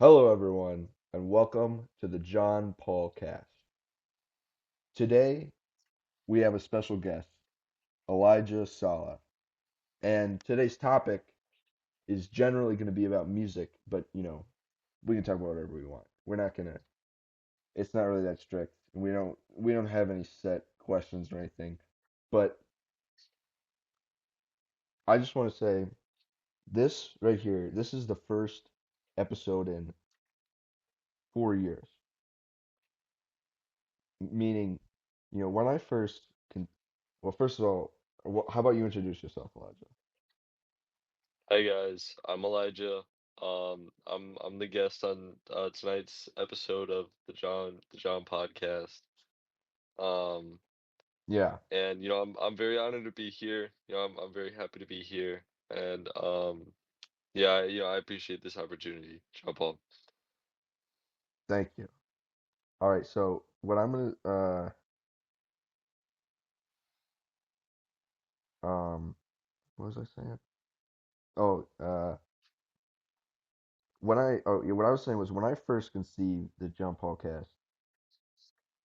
Hello, everyone, and welcome to the John Paul Cast. Today, we have a special guest, Elijah Sala, and today's topic is generally going to be about music, but we can talk about whatever we want. We're not gonna. It's not really that strict. We don't have any set questions or anything. But I just want to say this right here. This is the first episode in 4 years, meaning, when I first con well, first of all, how about you introduce yourself, Elijah? Hi guys, I'm Elijah. I'm the guest on tonight's episode of the John podcast. Um, Yeah, and I'm very honored to be here. I'm very happy to be here. And yeah, I appreciate this opportunity, John Paul. thank you. All right, so what I'm gonna what was I saying? Oh, yeah, what I was saying was when I first conceived the Jump Hall cast,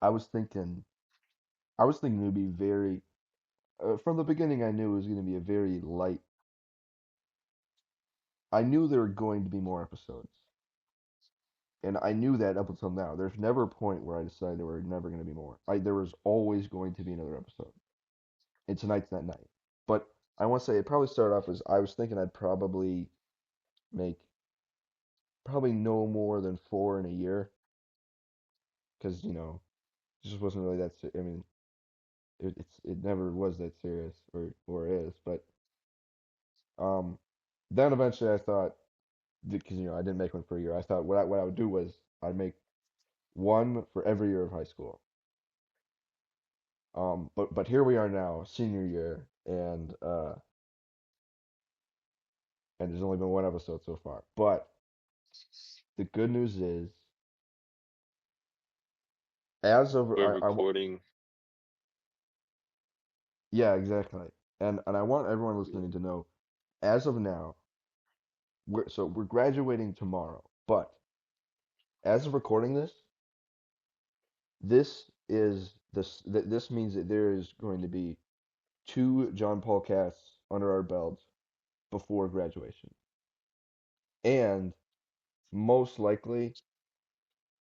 I was thinking I was thinking it would be very from the beginning I knew it was going to be a very light. I knew there were going to be more episodes, and I knew that up until now. There's never a point where I decided there were never going to be more. There was always going to be another episode, and tonight's that night. But I want to say it probably started off as I was thinking I'd probably make probably no more than four in a year because it just wasn't really that. I mean, it never was that serious or is. But um, then eventually I thought because I didn't make one for a year. I thought what I would do was I'd make one for every year of high school. But here we are now, senior year, and there's only been one episode so far. But the good news is, as of We're recording. yeah, exactly. And I want everyone listening to know, as of now, we're graduating tomorrow. But as of recording this, this means that there is going to be two John Paul casts under our belts before graduation. And most likely,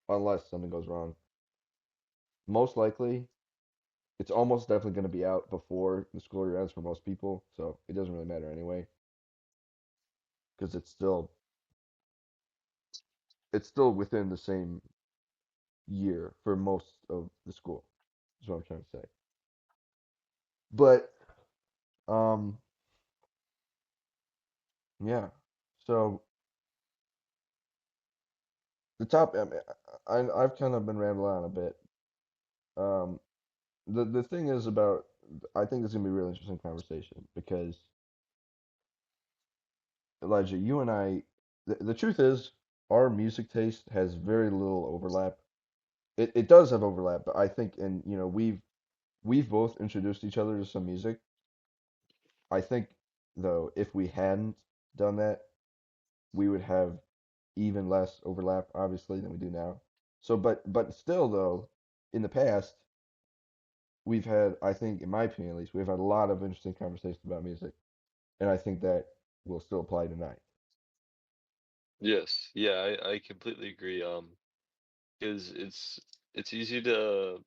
unless something goes wrong, most likely it's almost definitely going to be out before the school year ends for most people, so it doesn't really matter anyway because it's still within the same year for most of the school. Is what I'm trying to say. But um, yeah. So the top, I've kind of been rambling on a bit. Um, the thing is about, I think it's gonna be a really interesting conversation because Elijah, you and I, the truth is, our music taste has very little overlap. It does have overlap, but I think, and we've both introduced each other to some music. I think though, if we hadn't done that, we would have even less overlap, obviously, than we do now. So, but still though, in the past, we've had, I think, in my opinion at least, we've had a lot of interesting conversations about music, and I think that will still apply tonight. Yes, yeah, I completely agree. Because it's easy to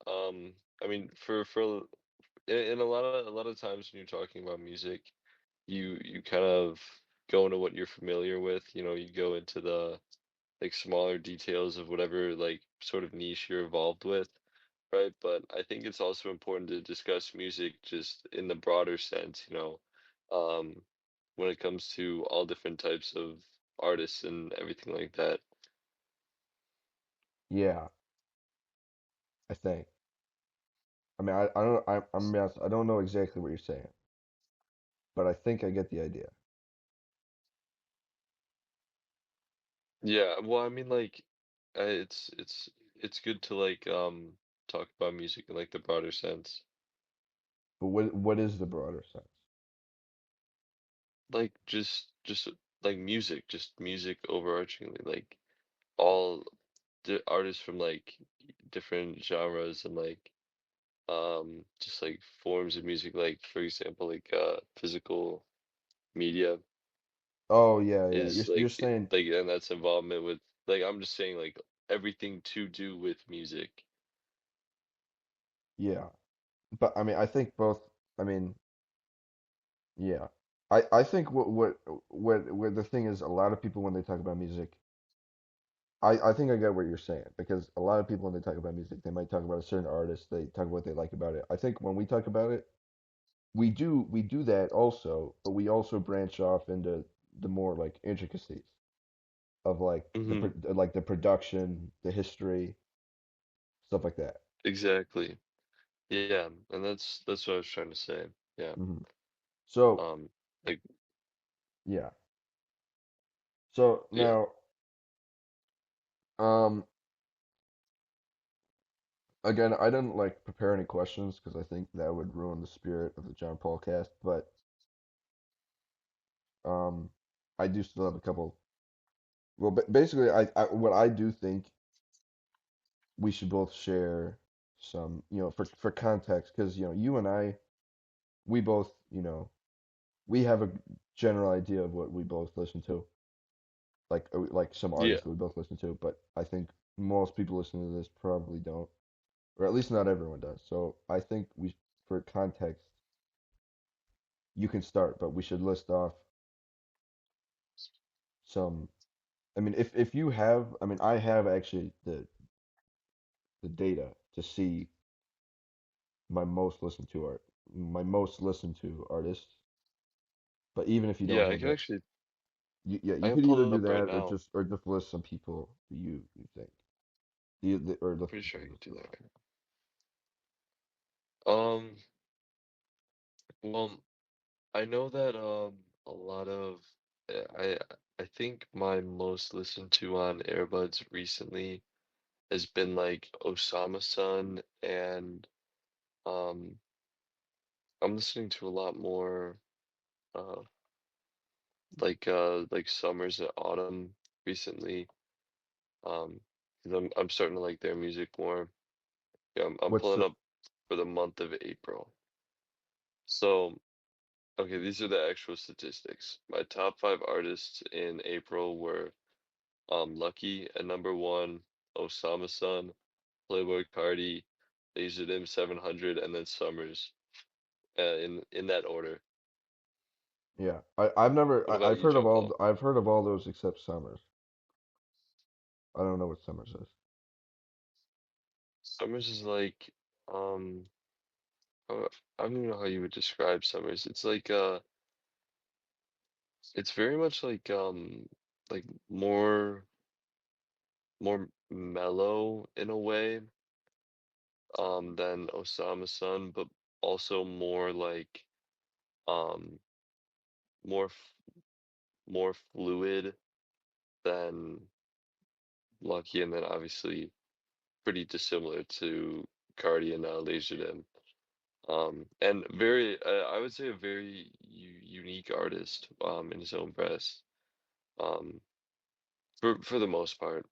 I mean for in a lot of times when you're talking about music, you kind of go into what you're familiar with. You go into the like smaller details of whatever like sort of niche you're involved with, right? But I think it's also important to discuss music just in the broader sense, um, when it comes to all different types of artists and everything like that. Yeah, I think. I mean, I don't. I'm gonna be honest, I don't know exactly what you're saying, but I think I get the idea. Yeah, well, I mean, like, it's good to like talk about music in like the broader sense. But what is the broader sense? Like just like music, just music overarchingly, like all the artists from like different genres and like just like forms of music, like for example like physical media Oh yeah, yeah. is You're saying like and that's involvement with like I'm just saying like everything to do with music. yeah. But I mean, I think both. I mean, yeah. I think what the thing is, a lot of people when they talk about music, I think I get what you're saying because a lot of people when they talk about music, they might talk about a certain artist, they talk about what they like about it. I think when we talk about it, we do that also, but we also branch off into the more like intricacies of like Hmm. like the production, the history, stuff like that. Exactly. Yeah, and that's what I was trying to say. Yeah. Hmm. So Um like yeah. So yeah. now, um, again, I didn't like prepare any questions because I think that would ruin the spirit of the John Paul cast. But um, I do still have a couple. Well, basically, I what I do think we should both share some, for context, because you and I, we both, we have a general idea of what we both listen to, like some Yeah. artists that we both listen to. But I think most people listening to this probably don't, or at least not everyone does. So I think for context, you can start, but we should list off some. I mean, if you have, I mean, I have actually the data to see my most listened to artists. But even if you don't Yeah, I have can that, actually yeah, I you can could either pull it do up right that now. or just list some people that you think or list Pretty some sure I people can that do you that like. right now. Well, I know that a lot of I think my most listened to on Airbuds recently has been like Osama Sun and um I'm listening to a lot more uh like Summers and Autumn recently. Um 'Cause I'm starting to like their music more. Yeah, I'm What's pulling up for the month of April. So, okay, these are the actual statistics. My top five artists in April were Lucky at number one, Osama Sun, Playboy Cardi, Laserdisc 700, and then Summers, in that order. Yeah, I've never What about you, John Paul? I've heard of all those except Summers. I don't know what Summers is. Summers is like, um, I don't even know how you would describe Summers. It's like, it's very much like more mellow in a way, than Osama Sun, but also more like, um, more f more fluid than Lucky, and then obviously pretty dissimilar to Cardi and Laserdisc. And very, I would say a very unique artist, in his own breast, um, for the most part.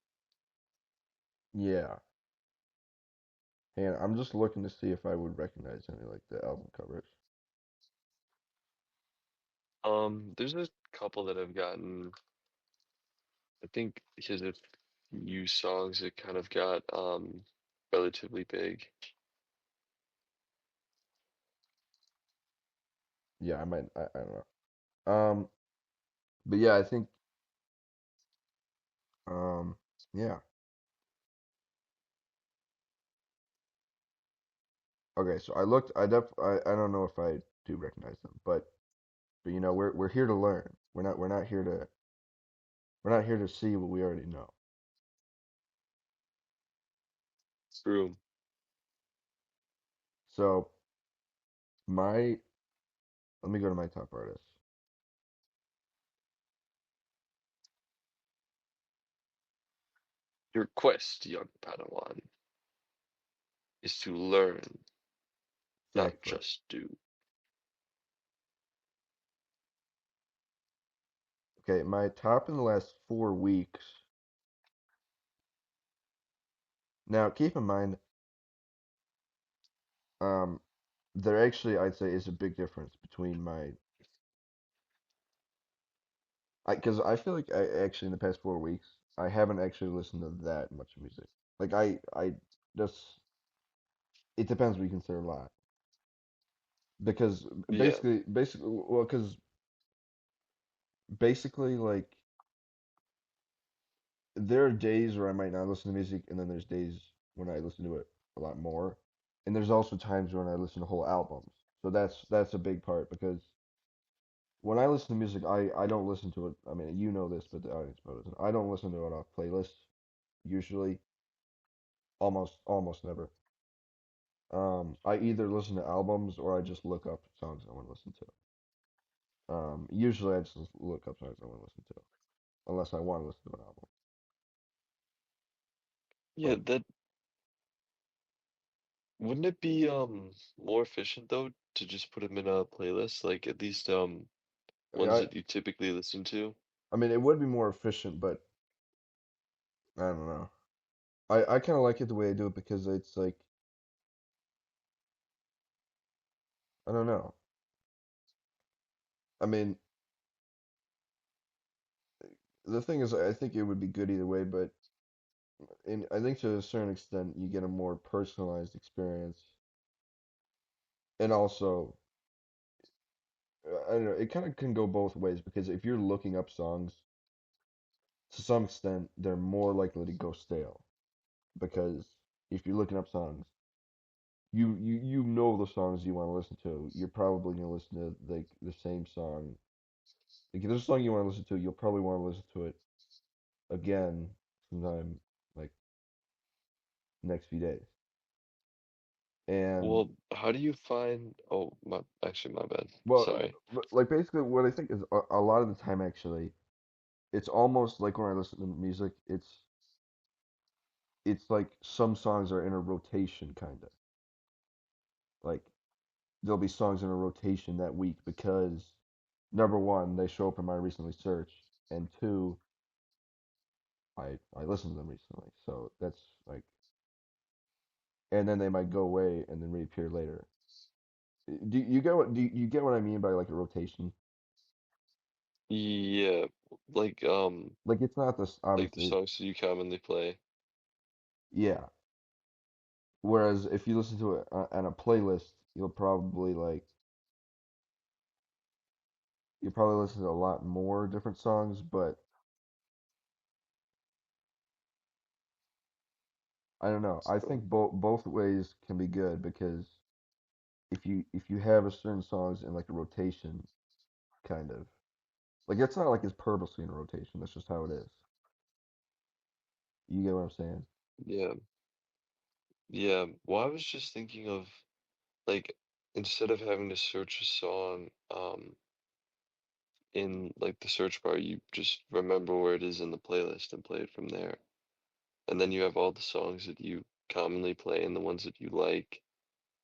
Yeah, and I'm just looking to see if I would recognize any like the album covers. There's a couple that I've gotten. I think his a few songs that kind of got relatively big. Yeah, I don't know. But yeah, I think yeah. Okay, so I looked. I don't know if I do recognize them, but we're here to learn. We're not here to see what we already know. True. So my let me go to my top artists. Your quest, young Padawan, is to learn, not Exactly. just do. Okay, my top in the last 4 weeks. Now, keep in mind, um, there actually I'd say is a big difference between my, because I feel like I actually in the past 4 weeks I haven't actually listened to that much music. Like I just it depends what you consider a lot because Yeah. because basically like there are days where I might not listen to music, and then there's days when I listen to it a lot more, and there's also times when I listen to whole albums. So that's a big part because when I listen to music, I don't listen to it. I mean, you know this, but the audience probably doesn't. I don't listen to it off playlists usually, almost never. I either listen to albums or I just look up songs I want to listen to. Usually I just look up songs I want to listen to, unless I want to listen to an album. Yeah, But that wouldn't it be more efficient though to just put them in a playlist, like at least I mean, ones that you typically listen to? I mean, it would be more efficient, but I don't know. I kind of like it the way I do it because it's like I don't know. I mean, the thing is, I think it would be good either way, but I think to a certain extent, you get a more personalized experience, and also, I don't know, it kind of can go both ways because if you're looking up songs, to some extent, they're more likely to go stale because if you're looking up songs, you know the songs you want to listen to. You're probably gonna listen to like the same song. Like if there's a song you want to listen to, you'll probably want to listen to it again sometime like next few days. And Well, how do you find? Oh, my actually, my bad. well, Sorry. like basically what I think is a lot of the time actually, it's almost like when I listen to music, it's like some songs are in a rotation kind of. Like there'll be songs in a rotation that week because number one, they show up in my recently searched, and two, I listened to them recently. So that's like, and then they might go away and then reappear later. Do you get what I mean by like a rotation? Yeah, like Like it's not this like the obviously, songs that you commonly play. yeah. Whereas if you listen to it on a playlist, you'll probably listen to a lot more different songs. But I don't know. I think both ways can be good because if you have a certain songs in like a rotation, kind of like it's not like it's purposely in a rotation. That's just how it is. You get what I'm saying? Yeah, yeah. Well, I was just thinking of like instead of having to search a song in like the search bar, you just remember where it is in the playlist and play it from there. And then you have all the songs that you commonly play and the ones that you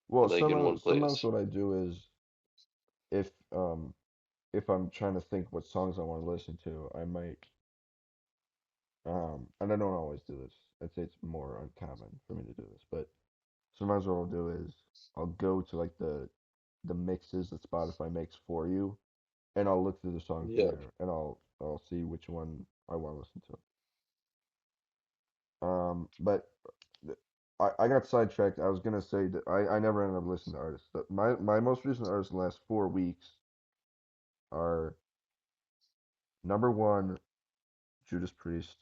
Well, like in one sometimes place. what I do is if um if I'm trying to think what songs I want to listen to, I might and I don't always do this. I'd say it's more uncommon for me to do this, but sometimes what I'll do is I'll go to like the mixes that Spotify makes for you, and I'll look through the songs Yeah. there, and I'll see which one I want to listen to. But I got sidetracked. I was gonna say that I never ended up listening to artists. My most recent artists in the last 4 weeks are number one, Judas Priest,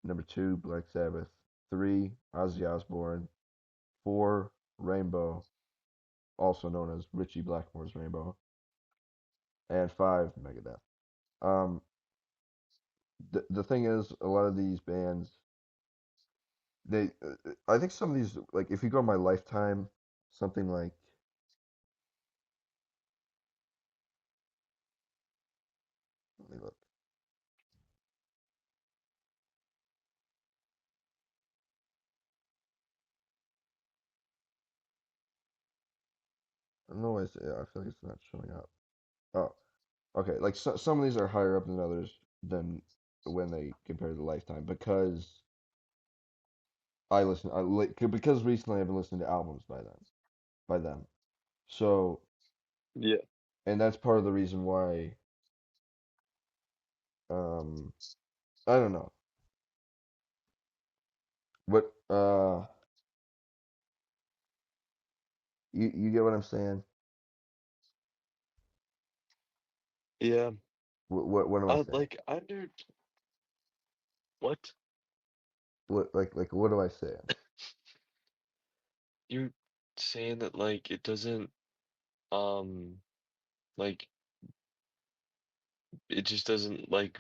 number two, Black Sabbath, three, Ozzy Osbourne, four, Rainbow, also known as Richie Blackmore's Rainbow, and five, Megadeth. Um, the thing is, a lot of these bands, I think some of these, like if you go on my Lifetime, something like, let me look. I don't know why I feel like it's not showing up. Oh. Okay, like some of these are higher up than others than when they compare to Lifetime because because recently I've been listening to albums by them. So, Yeah. and that's part of the reason why um I don't know. What you get what I'm saying? Yeah. What am I saying? Like under what? Like what am I saying? You're saying that like it doesn't um like it just doesn't like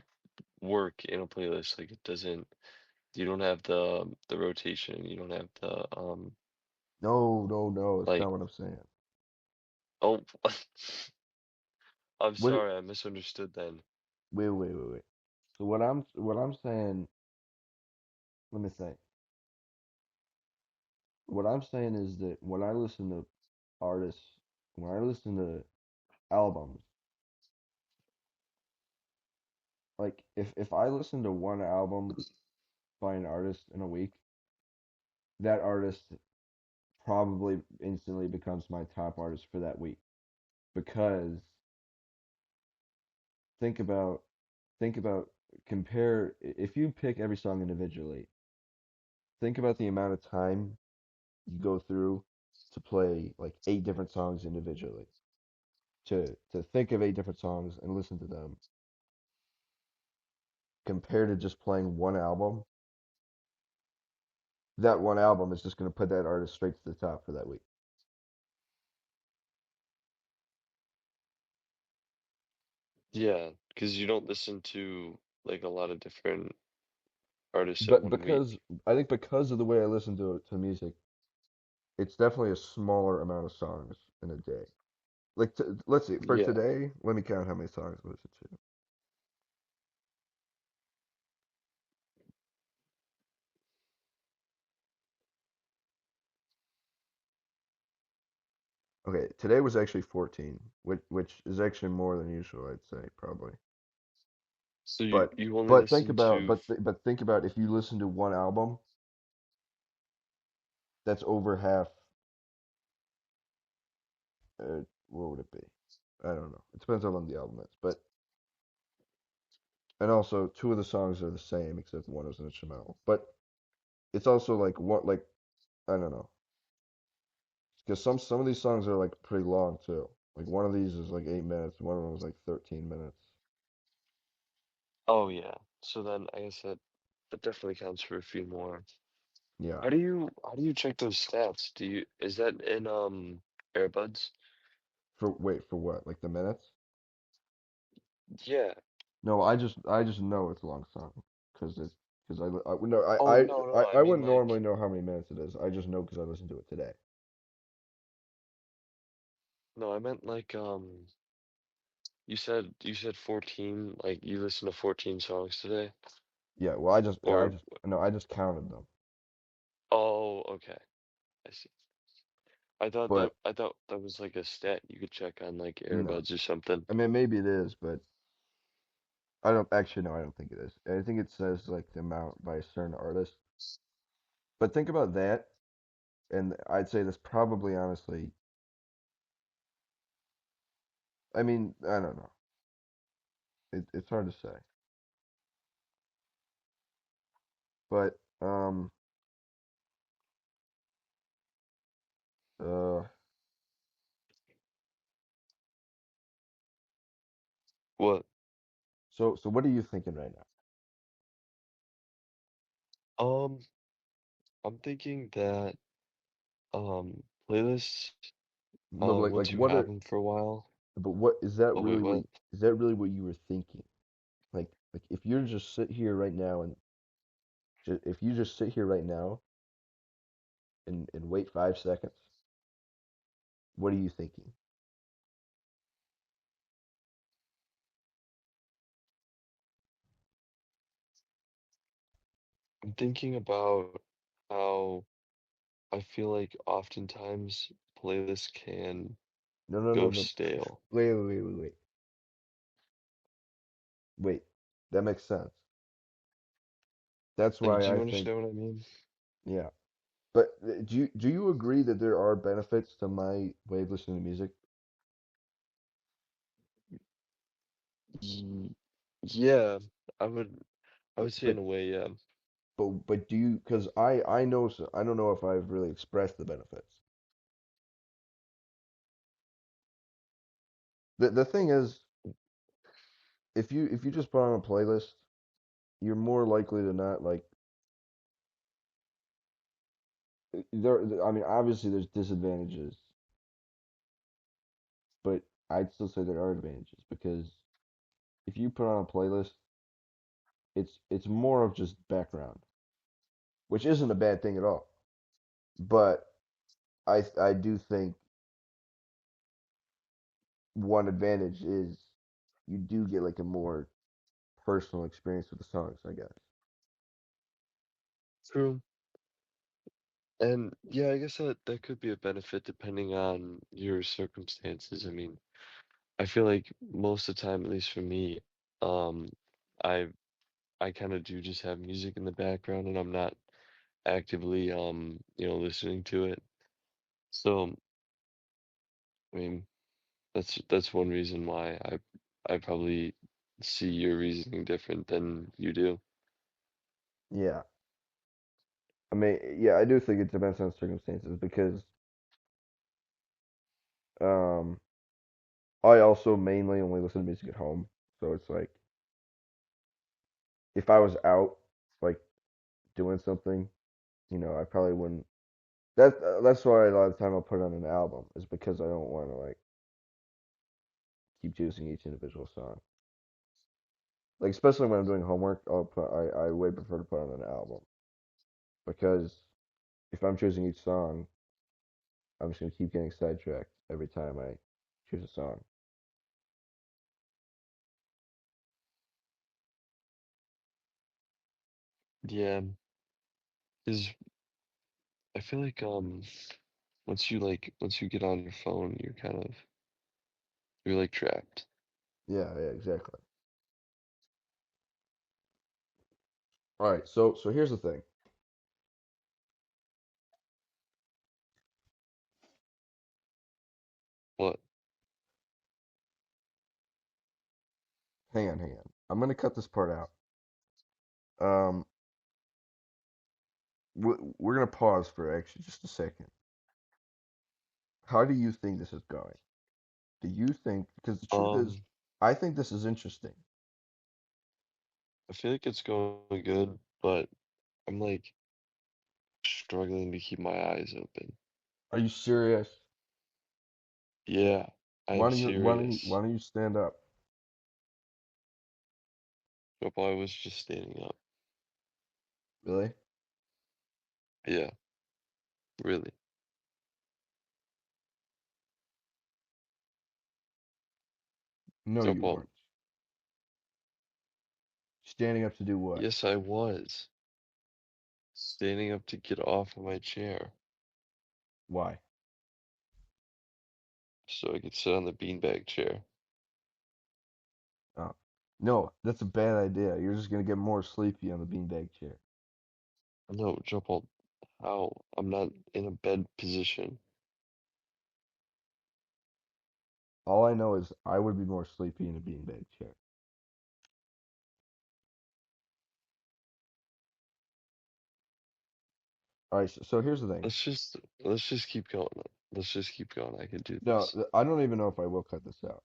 work in a playlist. Like it doesn't you don't have the rotation, you don't have the No, no, no, it's like not what I'm saying. oh I'm What sorry, I misunderstood then. wait. So what I'm saying, let me think. What I'm saying is that when I listen to artists, when I listen to albums, like if I listen to one album by an artist in a week, that artist probably instantly becomes my top artist for that week because think about think about compare if you pick every song individually, think about the amount of time you go through to play like eight different songs individually. To think of eight different songs and listen to them compared to just playing one album, that one album is just going to put that artist straight to the top for that week. Yeah, because you don't listen to like a lot of different artists in But one week. because I think because of the way I listen to music, it's definitely a smaller amount of songs in a day. Like let's see, for Yeah. today, let me count how many songs I listened to. Okay, today was actually 14, which is actually more than usual, I'd say probably. So you But you only but think listen about to but think about if you listen to one album, that's over half. What would it be? I don't know. It depends on when the album is, but and also two of the songs are the same except one is an instrumental. But it's also like what like I don't know because some of these songs are like pretty long too. Like one of these is like 8 minutes, one of them is like 13 minutes. oh yeah. So then I guess that definitely counts for a few more. Yeah. How do you check those stats? Do you is that in AirBuds? For what? Like the minutes? Yeah. No, I just know it's a long song because I no Oh no, no, I I mean wouldn't normally like know how many minutes it is. I just know because I listened to it today. no, I meant like you said 14, like you listened to 14 songs today? Yeah, well, Or I just counted them. oh, okay. I see. But I thought that was like a stat you could check on like no, AirBuds or something. I mean maybe it is, but I don't actually no, I don't think it is. I think it says like the amount by a certain artist. But think about that, and I'd say that's probably honestly. I mean, I don't know. It's hard to say, but uh, What? so what are you thinking right now? Um, I'm thinking that playlists Like once you what have are them for a while. but what Oh wait, what? is that really what you were thinking? Like if you're just sit here right now and if you just sit here right now and wait 5 seconds, what are you thinking? I'm thinking about how I feel like oftentimes playlists can No, no, no, go no. stale. Wait. Wait, that makes sense. That's Like, why do I you think, understand what I mean? yeah. But do you agree that there are benefits to my way of listening to music? Ye- Yeah, I would I But would say in but a way, yeah. but do you? Because I know I don't know if I've really expressed the benefits. The thing is, if you just put on a playlist, you're more likely to not like there. I mean, obviously there's disadvantages, but I'd still say there are advantages because if you put on a playlist, it's more of just background, which isn't a bad thing at all. But I do think one advantage is you do get like a more personal experience with the songs, I guess. True. And yeah, I guess that could be a benefit depending on your circumstances. I mean, I feel like most of the time, at least for me, um, I I kind of do just have music in the background and I'm not actively listening to it. So, I mean, that's one reason why I probably see your reasoning different than you do. Yeah. I mean, yeah, I do think it depends on circumstances because um I also mainly only listen to music at home. So it's like if I was out like doing something, I probably wouldn't. That's why a lot of the time I'll put on an album is because I don't want to like keep choosing each individual song. Like especially when I'm doing homework, I way prefer to put on an album because if I'm choosing each song, I'm just gonna keep getting sidetracked every time I choose a song. Yeah, is I feel like once you get on your phone, you're like trapped. Yeah, yeah, exactly. All right, so here's the thing. But Hang on. I'm gonna cut this part out. Um, we're gonna pause for actually just a second. How do you think this is going? Do you think, because the truth is, um, I think this is interesting. I feel like it's going good, but I'm like struggling to keep my eyes open. Are you serious? Yeah, I'm Why serious. don't you stand up? Nope, I was just standing up. Really? Yeah, really. No, So, you well, weren't. Standing up to do what? yes, I was standing up to get off of my chair Why? so I could sit on the beanbag chair. Oh. No, that's a bad idea. You're just gonna get more sleepy on the beanbag chair. No, Jump, how? I'm not in a bed position. All I know is I would be more sleepy in a beanbag chair. All right, so here's the thing. Let's just keep going. Let's just keep going. I can do No, this. I don't even know if I will cut this out.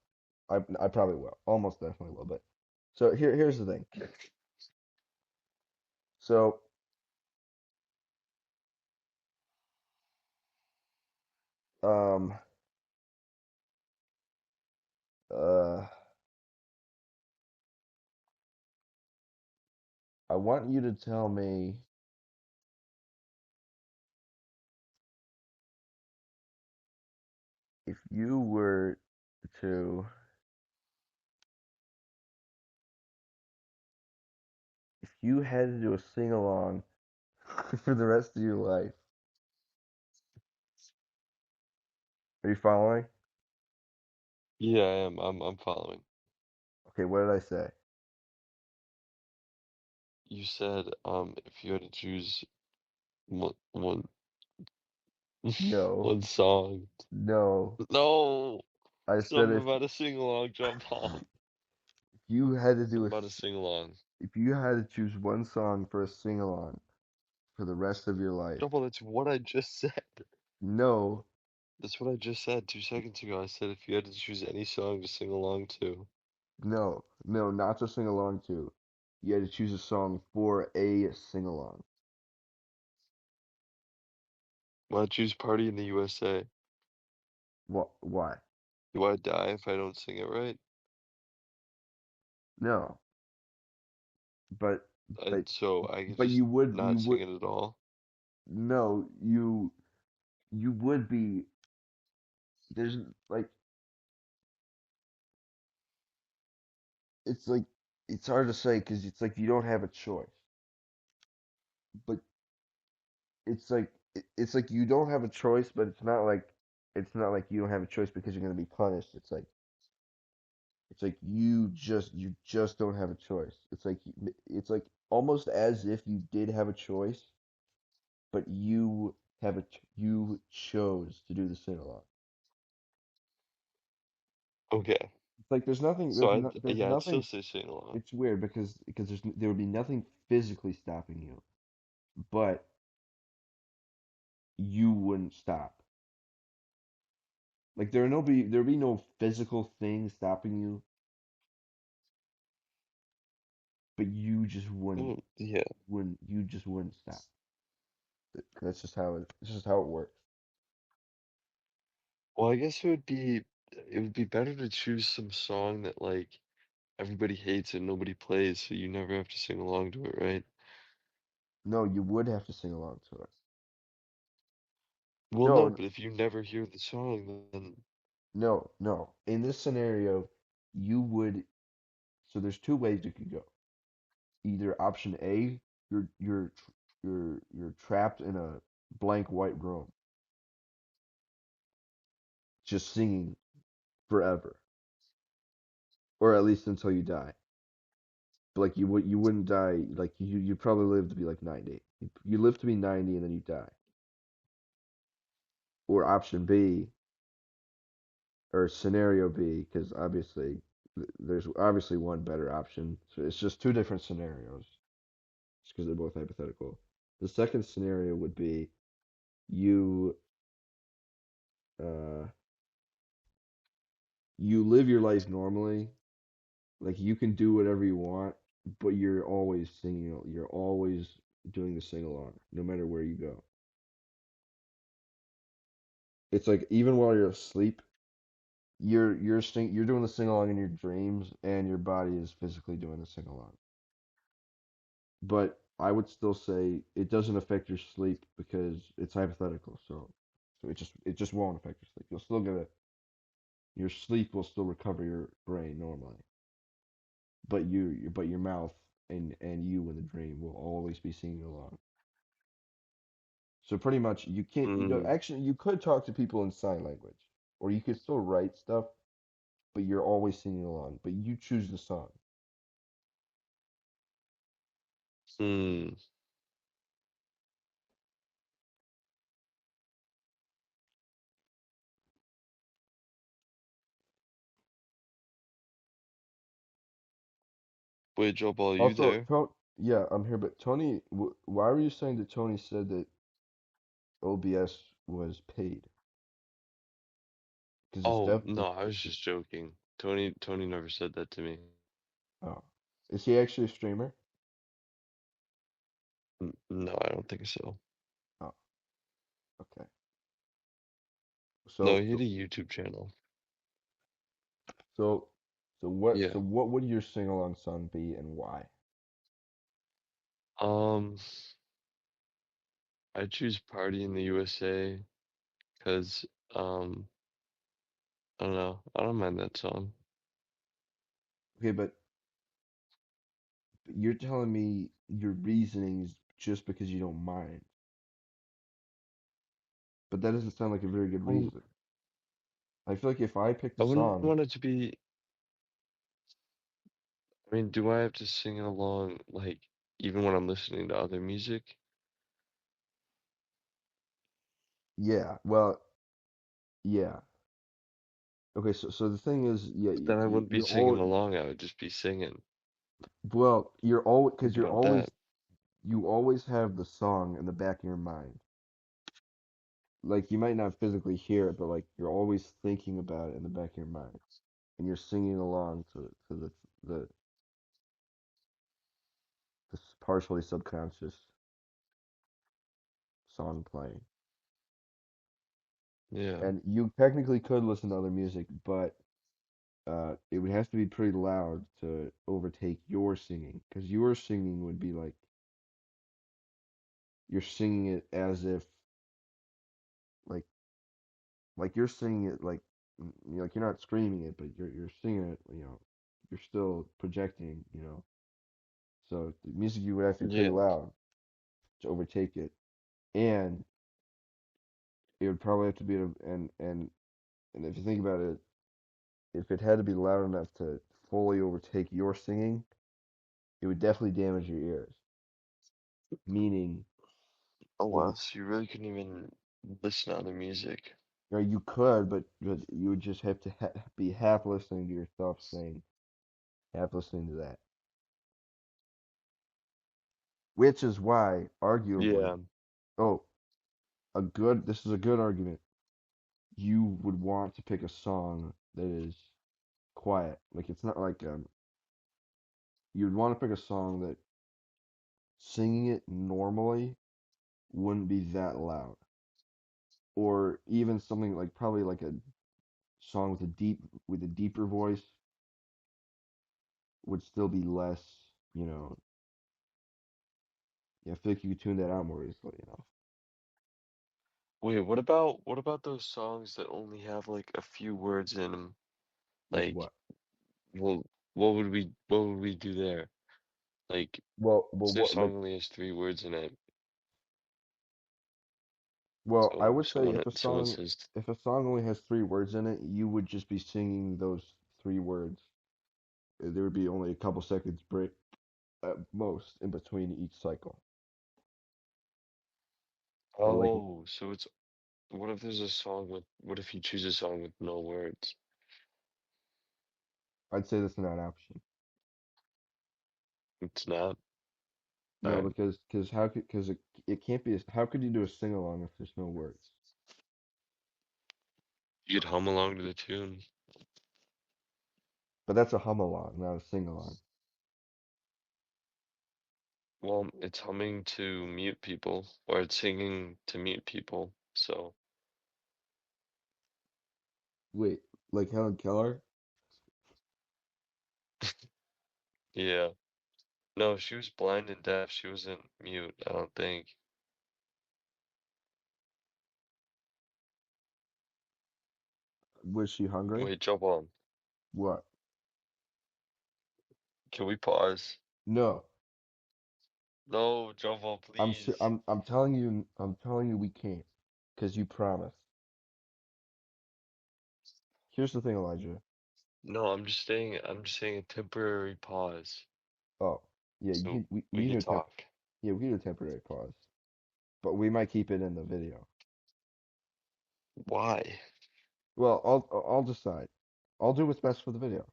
I probably will. Almost definitely will. But so here's the thing. So um uh I want you to tell me if you were to if you had to do a sing along for the rest of your life. Are you following? Yeah, I am. I'm following. Okay, what did I say? you said if you had to choose one No, one song. no. No, I said something about a sing along, John Paul. if you had to do Something about a sing along. if you had to choose one song for a sing along for the rest of your life, John Paul, that's what I just said. no, That's what I just said 2 seconds ago. I said if you had to choose any song to sing along to. no, not to sing along to. You had to choose a song for a sing along. Why choose Party in the USA? What? Why? Do I die if I don't sing it right? No, but but So I could but just you not would sing it at all? no you would be there's like it's like it's hard to say because it's like you don't have a choice, but it's like you don't have a choice, but it's not like you don't have a choice because you're gonna be punished. It's like you just don't have a choice. It's like almost as if you did have a choice, but you chose to do the sing along. Okay. It's like So there's yeah, I'd still nothing. say sing along. It's weird because there would be nothing physically stopping you, but you wouldn't stop. Like there'd be no physical thing stopping you, but you just Yeah. you just wouldn't stop. That's just how it works. Well, I guess it would be better to choose some song that like everybody hates and nobody plays, so you never have to sing along to it, right? No, you would have to sing along to it. Well, no, No, but if you never hear the song, then no. In this scenario, you would. So there's two ways you could go. Either option A, you're trapped in a blank white room, just singing forever, or at least until you die. But like you wouldn't die. Like you probably live to be like 90. You live to be 90 and then you die. Or option B, or scenario B, because obviously there's obviously one better option. So it's just two different scenarios, just because they're both hypothetical. The second scenario would be you uh you live your life normally, like you can do whatever you want, but you're always singing, you're always doing the sing along, no matter where you go. It's like even while you're asleep, you're doing the sing along in your dreams, and your body is physically doing the sing along. But I would still say it doesn't affect your sleep because it's hypothetical. So it just won't affect your sleep. You'll still get your sleep will still recover your brain normally, but but your mouth and you in the dream will always be singing along. So pretty much you can't mm, actually you could talk to people in sign language, or you could still write stuff, but you're always singing along. But you choose the song. hmm. Wait, Joe Ball, are you Also, there? yeah, I'm here, but Tony, why were you saying that Tony said that OBS was paid? Because it's Oh, def no, I was just joking. Tony never said that to me. oh, is he actually a streamer? No, I don't think so. Oh, okay. No, So he had so a YouTube channel. so Yeah. so what would your sing along song be and why? Um, I choose Party in the USA because I don't know. I don't mind that song. Okay, but you're telling me your reasonings just because you don't mind. But that doesn't sound like a very good Um, reason. I feel like if I picked I a wouldn't song, want it to be. I mean, do I have to sing it along like? even when I'm listening to other music, Yeah, well, yeah. Okay, so the thing is, yeah, but then I wouldn't be you're singing all along. I would just be singing. well, you're all because Think you're about always that. you always have the song in the back of your mind. Like you might not physically hear it, but like you're always thinking about it in the back of your mind, and you're singing along to the this partially subconscious song playing. Yeah. And you technically could listen to other music, but it would have to be pretty loud to overtake your singing, because your singing would be like you're singing it as if like you're singing it like like you're not screaming it, but you're singing it, you're still projecting, So the music you would have to be pretty Yeah. loud to overtake it, and it would probably have to be and if you think about it, if it had to be loud enough to fully overtake your singing, it would definitely damage your ears. Meaning, Oh it wow, would, so you really couldn't even listen to other music. you could, but you would just have to be half listening to yourself saying, half listening to that. Which is why, arguably, Yeah. oh, this is a good argument. You would want to pick a song that is quiet. Like it's not like you'd want to pick a song that singing it normally wouldn't be that loud, or even something like probably like a song with a deeper voice would still be less, you know. Yeah, I feel like you could tune that out more easily. Wait, what about those songs that only have like a few words in them? Like Like, what? well, what would we do there? Like, Well, say a what like song only has 3 words in it. well, I So would say someone says, if a song only has 3 words in it, you would just be singing those 3 words. There would be only a couple seconds break at most in between each cycle. Or like oh, so it's what if there's a song with what if you choose a song with no words? I'd say that's not an option. It's not. No, Alright. because how could because it can't be how could you do a sing along if there's no words? You could hum along to the tune. But that's a hum along, not a sing along. Well, it's humming to mute people, or it's singing to mute people. So, Wait, like Helen Keller? yeah. No, she was blind and deaf. She wasn't mute, I don't think. Was she hungry? Wait, jump on. What? Can we pause? No. No, jump on, please. I'm telling you we can't. Because you promised. Here's the thing, Elijah. No, I'm just saying a temporary pause. Oh, yeah, So we we can do could a talk. yeah, we can do a temporary pause. But we might keep it in the video. Why? Well, I'll decide. I'll do what's best for the video.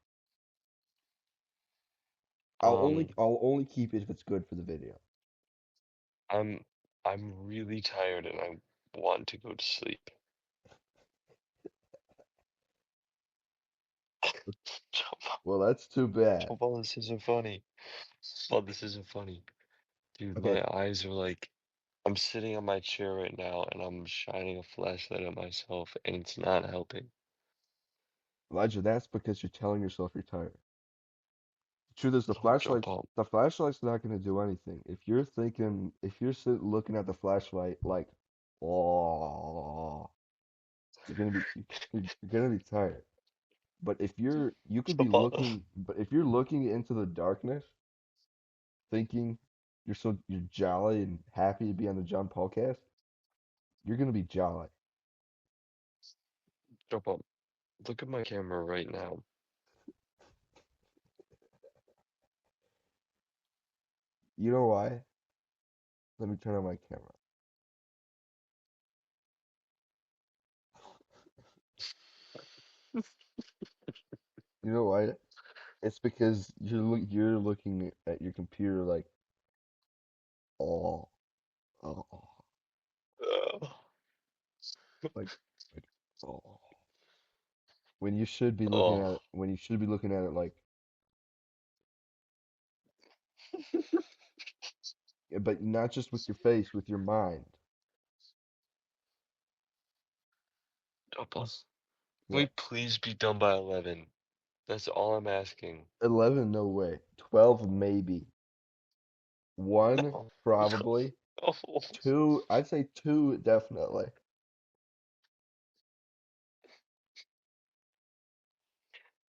Um, I'll only keep it if it's good for the video. I'm I'm really tired and I want to go to sleep. Jump on, Well, that's too bad. jump on, this isn't funny. Oh, this isn't funny. Dude, Okay, my eyes are like I'm sitting on my chair right now and I'm shining a flashlight at myself and it's not helping. Elijah, that's because you're telling yourself you're tired. The truth is, No, jump on. the flashlight's not going to do anything. If you're looking at the flashlight like, oh, you're gonna be, you're gonna be tired. But you could be Jump on. but if you're looking into the darkness, thinking you're jolly and happy to be on the John Podcast, you're gonna be jolly. Jump on. Look at my camera right now. You know why? Let me turn on my camera. You know why? It's because you're looking at your computer like, oh, oh, Oh. like like oh. When you should be looking Oh. at it, when you should be looking at it like, but not just with your face, with your mind. Can we What? please be done by 11? That's all I'm asking. 11, no way. 12, maybe. One, No. probably. Oh. Two, I'd say two, definitely.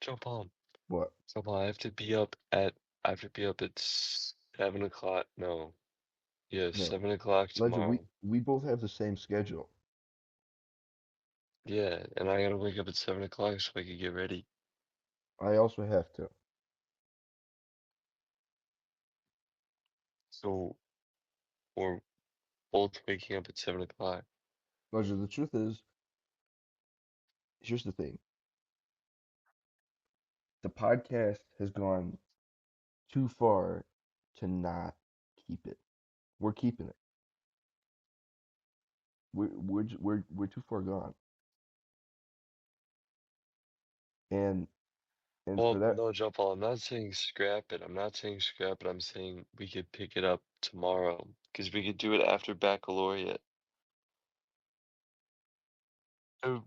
Joe Palm. What? Joe Palm, I have to be up at 7 o'clock. No. Yeah, No. 7 o'clock Legend, we tomorrow. we both have the same schedule. Yeah, and I gotta wake up at 7 o'clock so I can get ready. I also have to. So we're both waking up at 7 o'clock. Legend, the truth is, here's the thing. The podcast has gone too far to not keep it. We're keeping it. We're too far gone. And and for Well, that, no, Joe Paul, I'm not saying scrap it. I'm not saying scrap it. I'm saying we could pick it up tomorrow because we could do it after baccalaureate. Oh,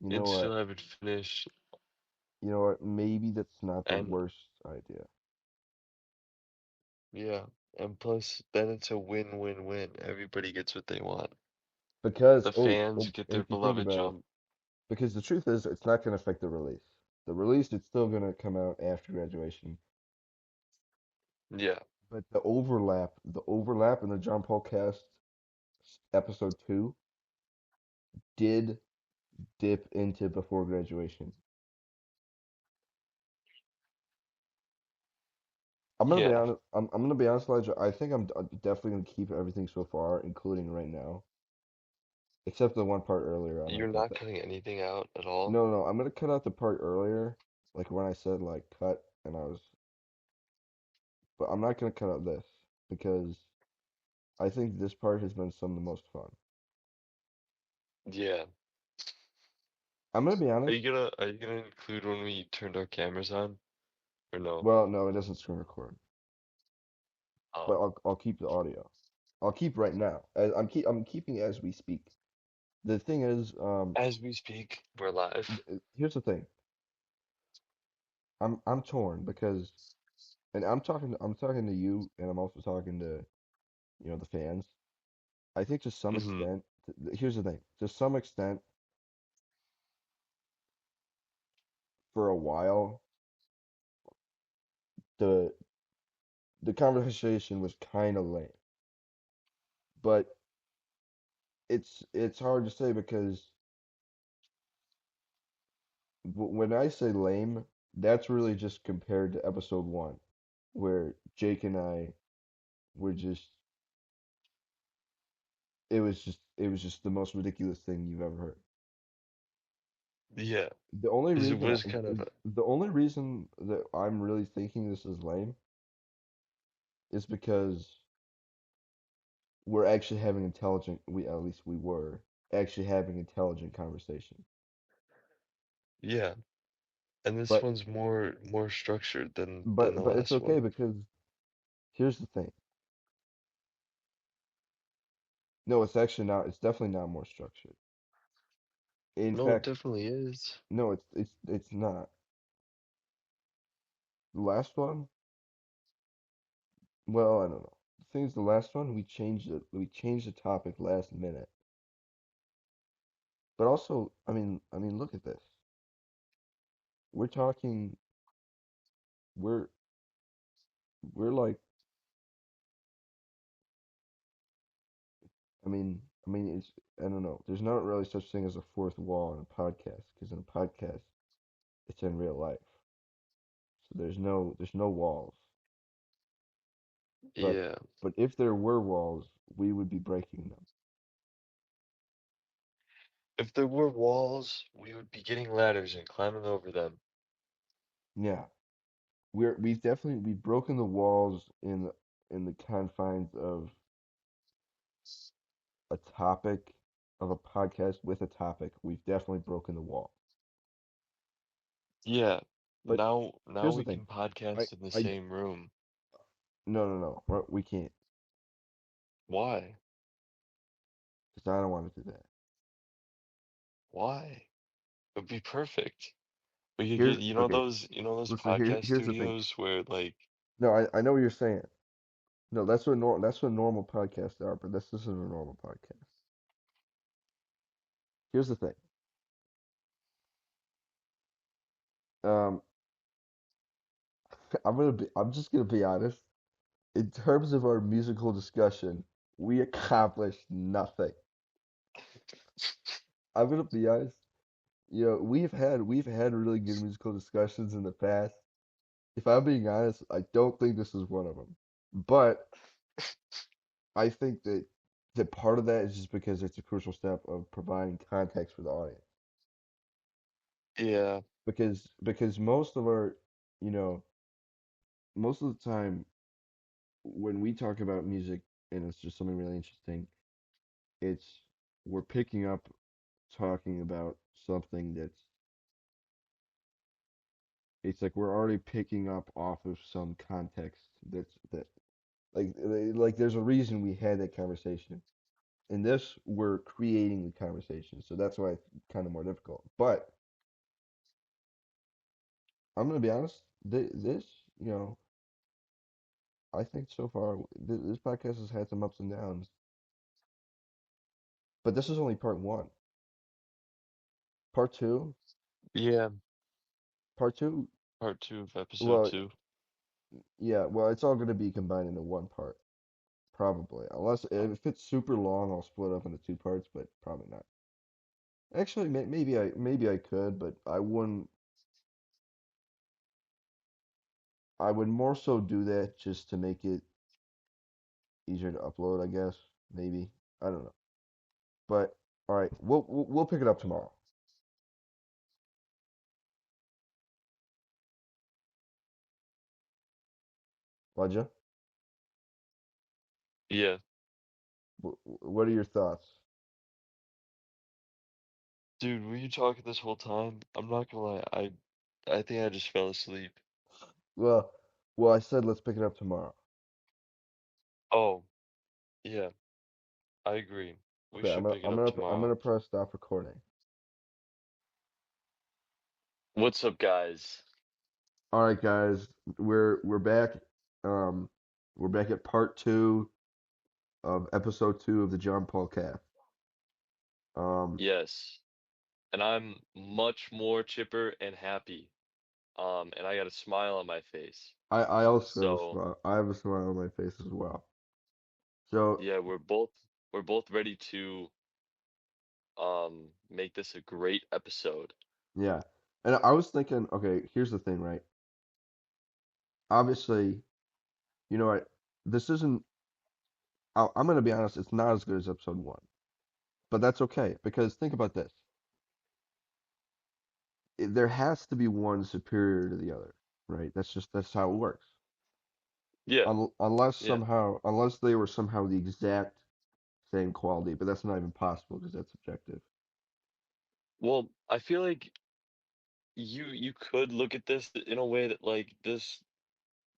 you know and what? still have it finished. You know what? Maybe that's not the And worst idea. yeah, and plus then it's a win-win-win. Everybody gets what they want. Because The fans get and their if you think beloved about it, jump. because the truth is, it's not going to affect the release. The release, it's still going to come out after graduation. Yeah, But the overlap in the John Paul cast episode 2 did dip into before graduation. I'm gonna be yeah. honest. I'm gonna be honest, Elijah. I think I'm definitely gonna keep everything so far, including right now, except the one part earlier. I You're might cut not that. cutting anything out at all. No, no, I'm gonna cut out the part earlier, like when I said like cut, and I was, but I'm not gonna cut out this because I think this part has been some of the most fun. Yeah. I'm gonna be honest. Are you gonna include when we turned our cameras on or no? Well, no, it doesn't screen record, but Oh. I'll keep the audio. I'll keep right now. I'm keeping as we speak. The thing is, As we speak, we're live. here's the thing. I'm torn because, and I'm talking to you, and I'm also talking to, the fans. I think to some Mm-hmm. extent, here's the thing. To some extent, for a while, the the conversation was kind of lame. But it's hard to say because when I say lame, that's really just compared to episode 1, where Jake and I were just it was just the most ridiculous thing you've ever heard. Yeah, The only 'cause it reason was kind of the only reason that I'm really thinking this is lame is because we're actually having intelligent we at least we were actually having intelligent conversation. yeah. And this But one's more structured than but the but it's last okay one. because here's the thing. No, it's actually not. It's definitely not more structured. In No, it fact, definitely is. no, it's not. The last one, well, I don't know. The thing is, the last one we changed the topic last minute. But also, I mean, look at this. We're talking. We're we're like. I mean, I don't know. There's not really such thing as a fourth wall in a podcast because in a podcast, it's in real life. So there's no walls. But Yeah. but if there were walls, we would be breaking them. If there were walls, we would be getting ladders and climbing over them. Yeah. We've broken the walls in the confines of a topic of a podcast with a topic. We've definitely broken the wall. Yeah. But Now here's the we thing. can I podcast in the I same room. no no no. We can't Why? because I don't want to do that. Why? It would be perfect. We could Here's get, okay. you know those Listen, podcast here's the thing. studios where like, No, I know what you're saying. No, that's what normal podcasts are, but this isn't a normal podcast. Here's the thing. Um, I'm just gonna be honest. In terms of our musical discussion, we accomplished nothing. I'm gonna be honest. We've had really good musical discussions in the past. If I'm being honest, I don't think this is one of them. But I think that part of that is just because it's a crucial step of providing context for the audience. yeah, Because most of our, you know, most of the time when we talk about music and it's just something really interesting, it's we're picking up talking about something that's it's like we're already picking up off of some context that there's a reason we had that conversation. In this, we're creating the conversation, so that's why it's kind of more difficult. But I'm gonna be honest, this, you know, I think so far this podcast has had some ups and downs, but this is only part one. Part two, yeah. part two, Part two of episode well, two. yeah, well, it's all gonna be combined into one part, probably. Unless if it's super long, I'll split up into two parts, but probably not. Actually, maybe I could, but I wouldn't. I would more so do that just to make it easier to upload, I guess. Maybe. I don't know. But all right, we'll pick it up tomorrow. Ledja, Yeah. what are your thoughts? Dude, were you talking this whole time? I'm not gonna lie, I think I just fell asleep. Well, well, I said let's pick it up tomorrow. Oh, yeah, I agree. We Okay, should pick it I'm up gonna I'm tomorrow. gonna press stop recording. What's up, guys? All right, guys, we're back. Um, we're back at part two of episode two of the John Paul Cast. Um, Yes, and I'm much more chipper and happy. And I got a smile on my face. I also have a So, smile. I have a smile on my face as well. So yeah, we're both ready to make this a great episode. yeah, and I was thinking, okay, here's the thing, right? Obviously, you know what? This isn't. I'm gonna be honest. It's not as good as episode one, but that's okay because think about this. There has to be one superior to the other, right? That's how it works. Yeah, yeah. Unless they were somehow the exact same quality, but that's not even possible because that's subjective. Well, I feel like you could look at this in a way that like this,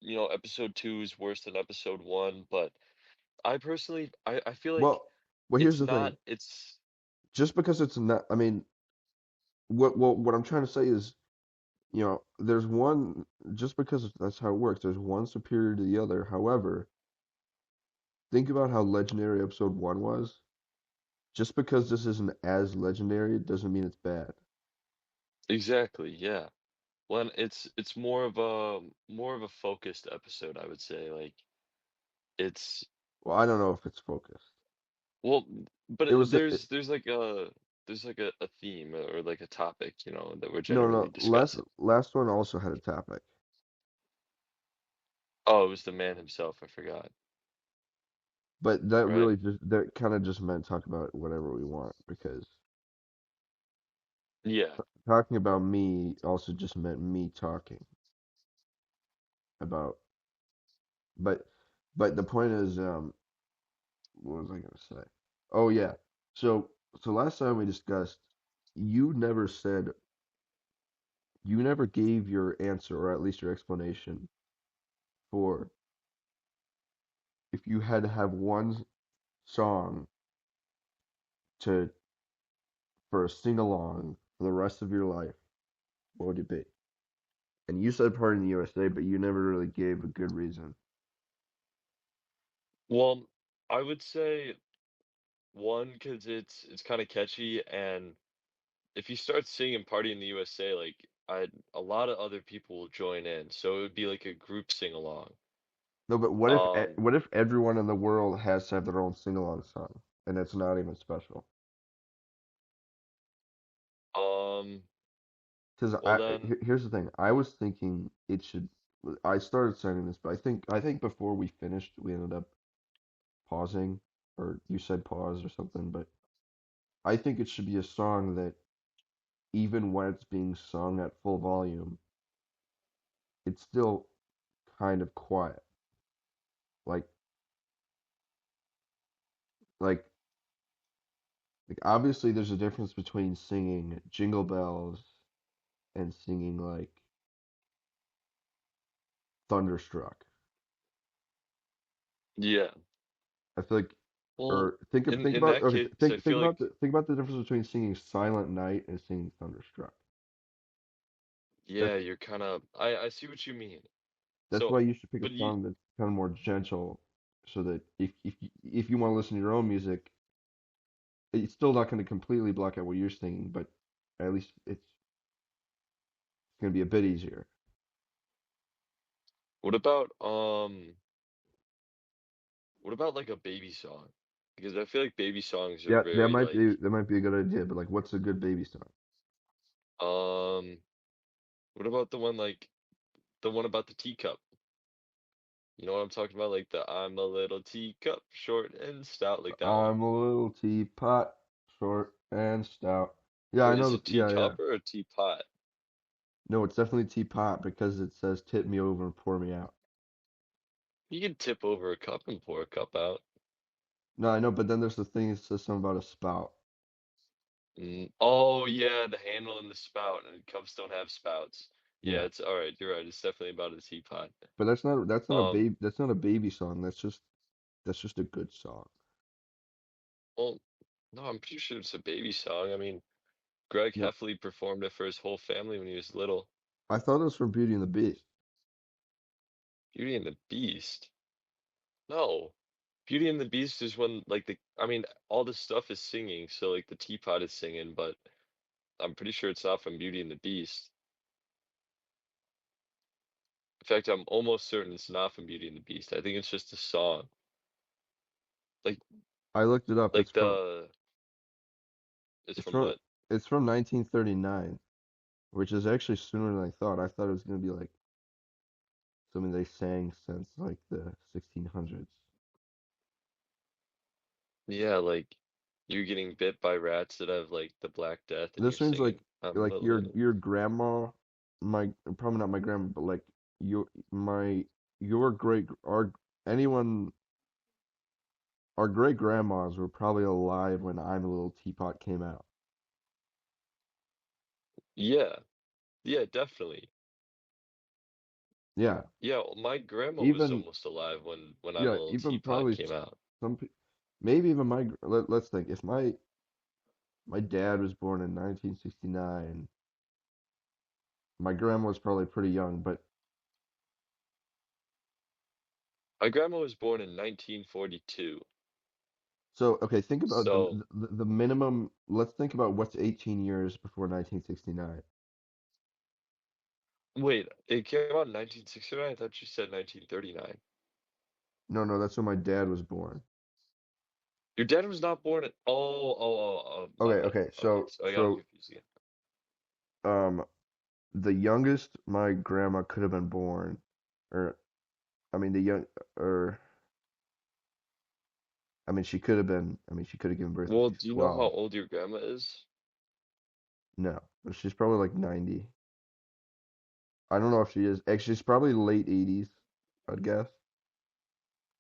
episode two is worse than episode one, but I personally I feel like Well, well, here's it's the not thing. it's Just because it's not, I mean, what I'm trying to say is, there's one. Just because that's how it works. There's one superior to the other. However, think about how legendary episode one was. Just because this isn't as legendary doesn't mean it's bad. exactly, yeah. Well, it's more of a focused episode, I would say. Like it's Well, I don't know if it's focused. well, but It was there's like a theme or like a topic, that we're no, generally no. Last discussing. last one also had a topic. Oh, it was the man himself. I forgot. But that Right? really just that kind of just meant talk about whatever we want because Yeah. talking about me also just meant me talking about. But the point is, what was I gonna say? Oh yeah. So last time we discussed, you never said you never gave your answer or at least your explanation for if you had to have one song to for a sing along for the rest of your life, what would it be? And you said Party in the USA, but you never really gave a good reason. Well, I would say one because it's kind of catchy, and if you start singing "Party in the USA," like a lot of other people will join in, so it would be like a group sing along. No, but Um, what if everyone in the world has to have their own sing along song and it's not even special? um, Because well then, here's the thing. I was thinking it should. I started saying this, but I think before we finished, we ended up pausing, or you said pause or something. But I think it should be a song that even when it's being sung at full volume, it's still kind of quiet. Like like obviously there's a difference between singing Jingle Bells and singing like Thunderstruck. yeah. I feel like, Well, or in think in about that case, I feel like think about the difference between singing Silent Night and singing Thunderstruck. yeah, That's you're kind of I see what you mean. that's So, why you should pick a but you song that's kind of more gentle, so that if you want to listen to your own music, it's still not going to completely block out what you're singing, but at least it's going to be a bit easier. what about what about like a baby song? Because I feel like baby songs are Yeah, very like that might be a good idea, but like, what's a good baby song? um what about the one about the teacup? You know what I'm talking about? Like the I'm a little teacup, short and stout, like that one. I'm a little teapot, short and stout. Yeah, I Or know is that. it Yeah, yeah. teacup or a teapot? No, it's definitely teapot because it says tip me over and pour me out. You can tip over a cup and pour a cup out. No, I know, but then there's the thing that says something about a spout. Oh yeah, the handle and the spout, and cups don't have spouts. Yeah, Yeah, it's all right. You're right. It's definitely about a teapot. but Um, that's not a baby song. That's just a good song. well, no, I'm pretty sure it's a baby song. I mean, Greg No, Heffley performed it for his whole family when he was little. I thought it was from Beauty and the Beast. Beauty and the Beast. No, Beauty and the Beast is when like I mean, all the stuff is singing, so like the teapot is singing, but I'm pretty sure it's not from Beauty and the Beast. In fact, I'm almost certain it's not from Beauty and the Beast. I think it's just a song. Like I looked it up. like the it's It's from from what? it's from 1939, which is actually sooner than I thought. I thought it was gonna be like something they sang since like the 1600s. Yeah, like you're getting bit by rats that have like the Black Death and you're This means singing I'm a little your grandma, my probably not my grandma, but like your great our anyone our great grandmas were probably alive when I'm a Little Teapot came out. Yeah. Yeah, definitely. Yeah, Yeah, well, my grandma was even almost alive when I'm a yeah, Little even Teapot probably came out. some maybe even let's think if my dad was born in 1969, my grandma was probably pretty young, but My grandma was born in 1942. so okay, think about So, the minimum. Let's think about what's 18 years before 1969. wait, it came out in 1969? I thought you said 1939. No, no, that's when my dad was born. Your dad was not born at my Okay, bad. okay. Okay, so I got him confused again. Um, the youngest my grandma could have been born, or I mean, the young, or I mean, she could have been. I mean, she could have given birth when Well, she's do you know how 12. old your grandma is? No, but she's probably like 90. I don't know if she is. Actually, she's probably late 80s, I'd guess.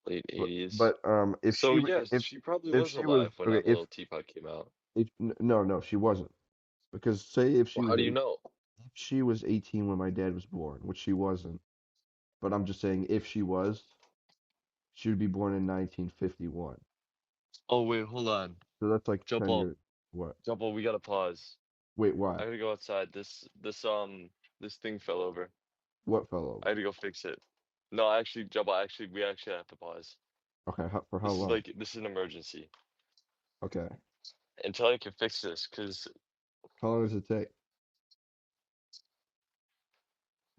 Late But 80s. but if So she yes, she probably if was she was alive when okay, I'm a Little Teapot came out. no, she wasn't, because say if she Well, was how do you eight know? if she was 18 when my dad was born, which she wasn't, but I'm just saying if she was, she would be born in 1951. Oh wait, hold on. So that's like Jump 10 up, years. What? jump up. We gotta pause. Wait, why? I gotta go outside. This thing fell over. What fell over? I had to go fix it. No, actually, jump up. Actually, we actually have to pause. Okay, for how long? This is an emergency Okay. until I can fix this. Cause How long does it take?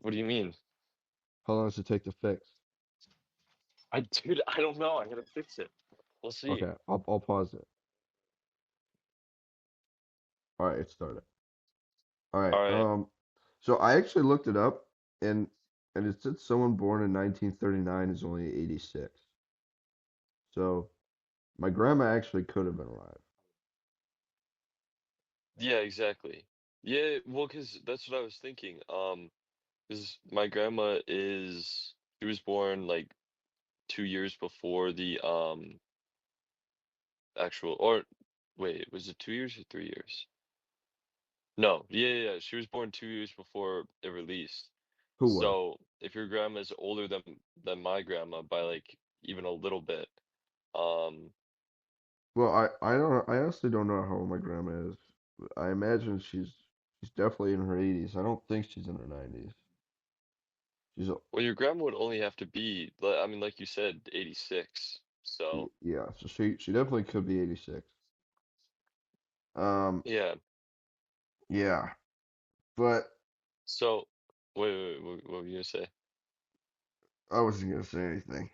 what do you mean? How long does it take to fix? Dude, I don't know. I gotta fix it. We'll see. Okay, I'll pause it. All right, it started. All right. All right. So I actually looked it up, and it said someone born in 1939 is only 86. So my grandma actually could have been alive. Yeah, exactly. Yeah, well, cause that's what I was thinking. Cause my grandma is she was born like 2 years before the actual or wait, was it 2 years or 3 years? No, yeah. She was born 2 years before it released. Who was? So if your grandma is older than my grandma by like even a little bit, um, Well, I don't I honestly don't know how old my grandma is. I imagine she's definitely in her 80s. I don't think she's in her 90s. She's a, well, your grandma would only have to be, I mean, like you said, 86. So yeah, so she definitely could be 86. Um, yeah. yeah, but So wait, what were you gonna say? I wasn't gonna say anything.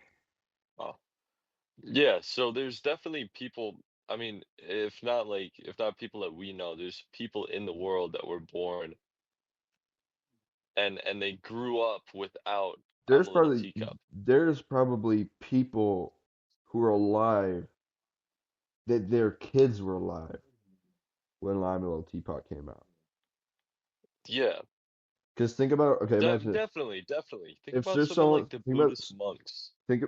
Oh, yeah. So there's definitely people. I mean, if not people that we know, there's people in the world that were born and they grew up without I'm There's a Little probably Teacup. there's probably people who are alive that their kids were alive when Lime Little Teapot came out. Yeah, Because think about okay, imagine this. definitely. Think If about there's some of someone like the Buddhist monks. think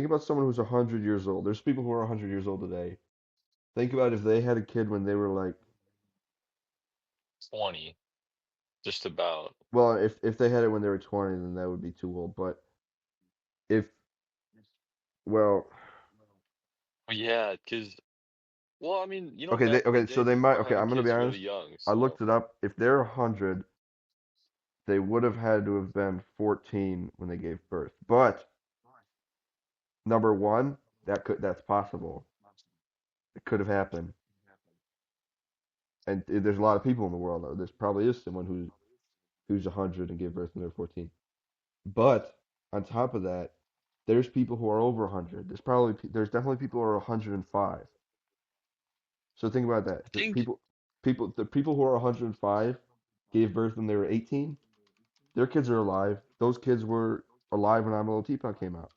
about someone who's 100 years old. There's people who are 100 years old today. Think about if they had a kid when they were like, 20, just about. well, if they had it when they were 20, then that would be too old. But if well, But yeah, because well, I mean, okay, back in the so day, they people might. were Okay, having I'm gonna be kids really honest. young, I so looked it up. If they're 100, they would have had to have been 14 when they gave birth. But number one, that's possible. It could have happened. And there's a lot of people in the world. There's probably is someone who's 100 and gave birth when they're 14. But on top of that, there's people who are over 100. There's definitely people who are 105. So think about that. I think The people who are 105 gave birth when they were 18. Their kids are alive. Those kids were alive when I'm a Little Teapot came out.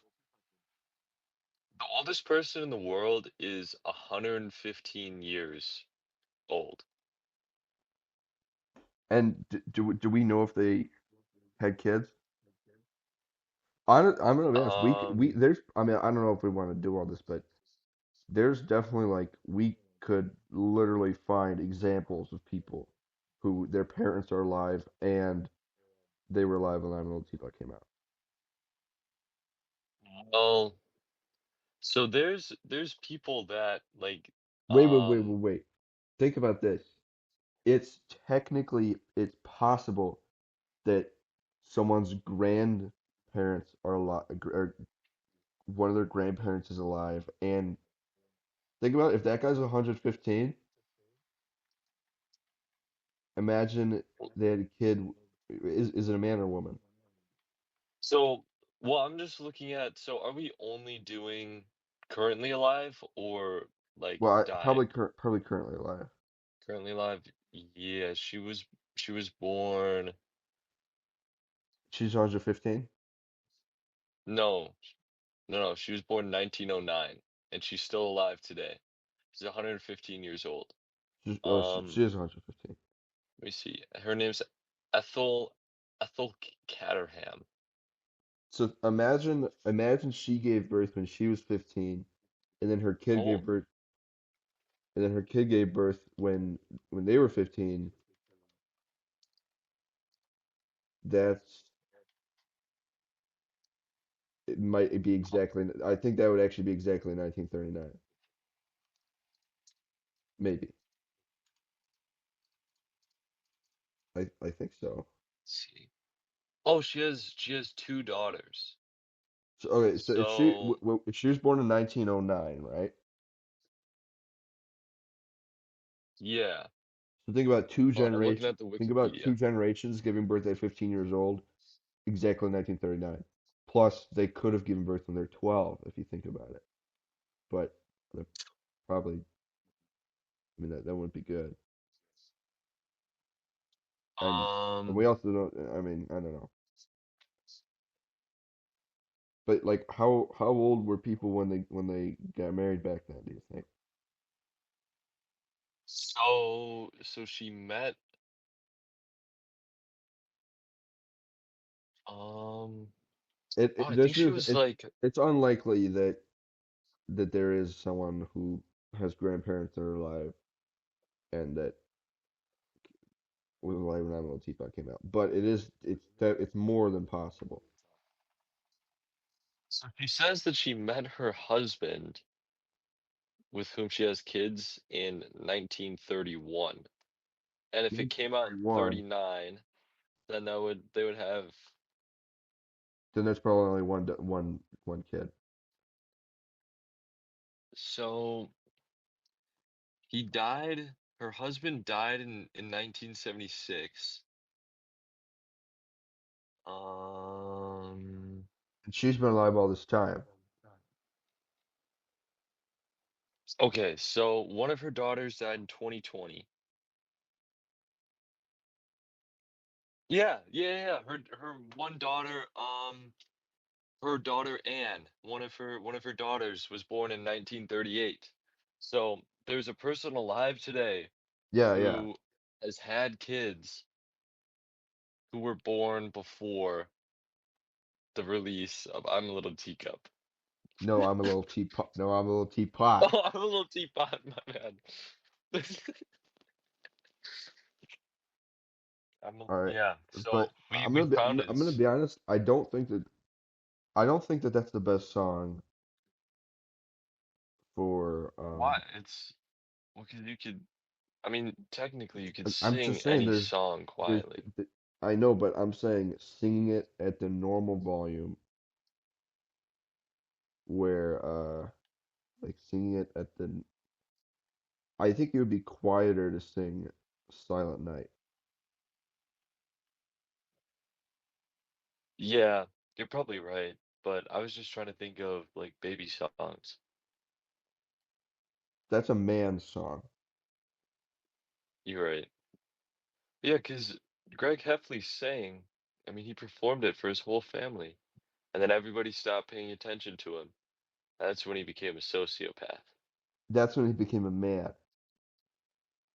the oldest person in the world is 115 years old. And do we know if they had kids? I'm gonna be honest. We Um, there's I mean I don't know if we want to do all this, but there's definitely like we could literally find examples of people who their parents are alive and they were alive when I'm a Little Teapot came out. well, so there's people that like Wait, um wait. Think about this. It's possible that someone's grandparents are alive, or one of their grandparents is alive, and think about it, if that guy's 115, imagine they had a kid. Is it a man or a woman? so well, I'm just looking at so are we only doing currently alive or like Well, died? probably currently alive. Currently alive? Yeah, she was born She's 115. No, no. She was born in 1909, and she's still alive today. She's 115 years old. She Um, is 115. Let me see. Her name's Ethel Caterham. So imagine she gave birth when she was 15, and then her How kid gave old? birth, and then her kid gave birth when they were 15. That's it might be exactly. I think that would actually be exactly 1939. Maybe. I think so. Let's see. Oh, she has two daughters. So okay, so So if she was born in 1909, right? yeah. So think about two Hold on, I'm looking generations. at the Think about Wikipedia. two generations giving birth at 15 years old, exactly 1939. Plus, they could have given birth when they're 12, if you think about it. But they're probably, I mean, that wouldn't be good. And we Um, also don't. I mean, I don't know. But like, how old were people when they got married back then? Do you think? so she met oh, I think This she is was like it's unlikely that there is someone who has grandparents that are alive and that was alive when I'm a Little Teapot came out. But it's more than possible. so she says that she met her husband with whom she has kids in 1931. And if it came out in 1931, 39, then they would have then there's probably only one kid. so he died her husband died in 1976. Um And she's been alive all this time. okay, so one of her daughters died in 2020. Yeah. Her one daughter, her daughter Anne, one of her daughters was born in 1938. So there's a person alive today Yeah, yeah. who has had kids who were born before the release of I'm a Little Teacup. No, I'm a little teapot. No, I'm a little teapot. Oh, I'm a Little Teapot, my bad. All right. Yeah. So But we found I'm gonna be honest. I don't think that that's the best song for why it's well, 'cause you could. I mean, technically, you could I'm sing just saying any song there's quietly. I know, but I'm saying singing it at the normal volume where like singing it at the I think it would be quieter to sing Silent Night. Yeah, you're probably right. But I was just trying to think of like baby songs. That's a man's song. You're right. Yeah, because Greg Heffley sang. I mean, he performed it for his whole family, and then everybody stopped paying attention to him. That's when he became a sociopath. That's when he became a man.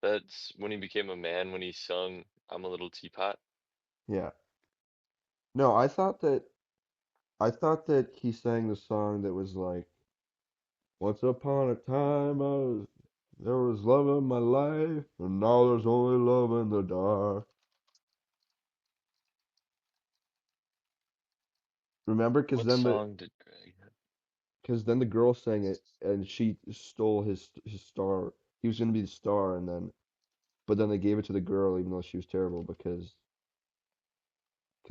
That's when he became a man when he sung "I'm a Little Teapot." Yeah. No, I thought that he sang the song that was like once upon a time there was love in my life and now there's only love in the dark. Remember? What song did Greg? Because then the girl sang it and she stole his star. He was gonna be the star and then but then they gave it to the girl even though she was terrible because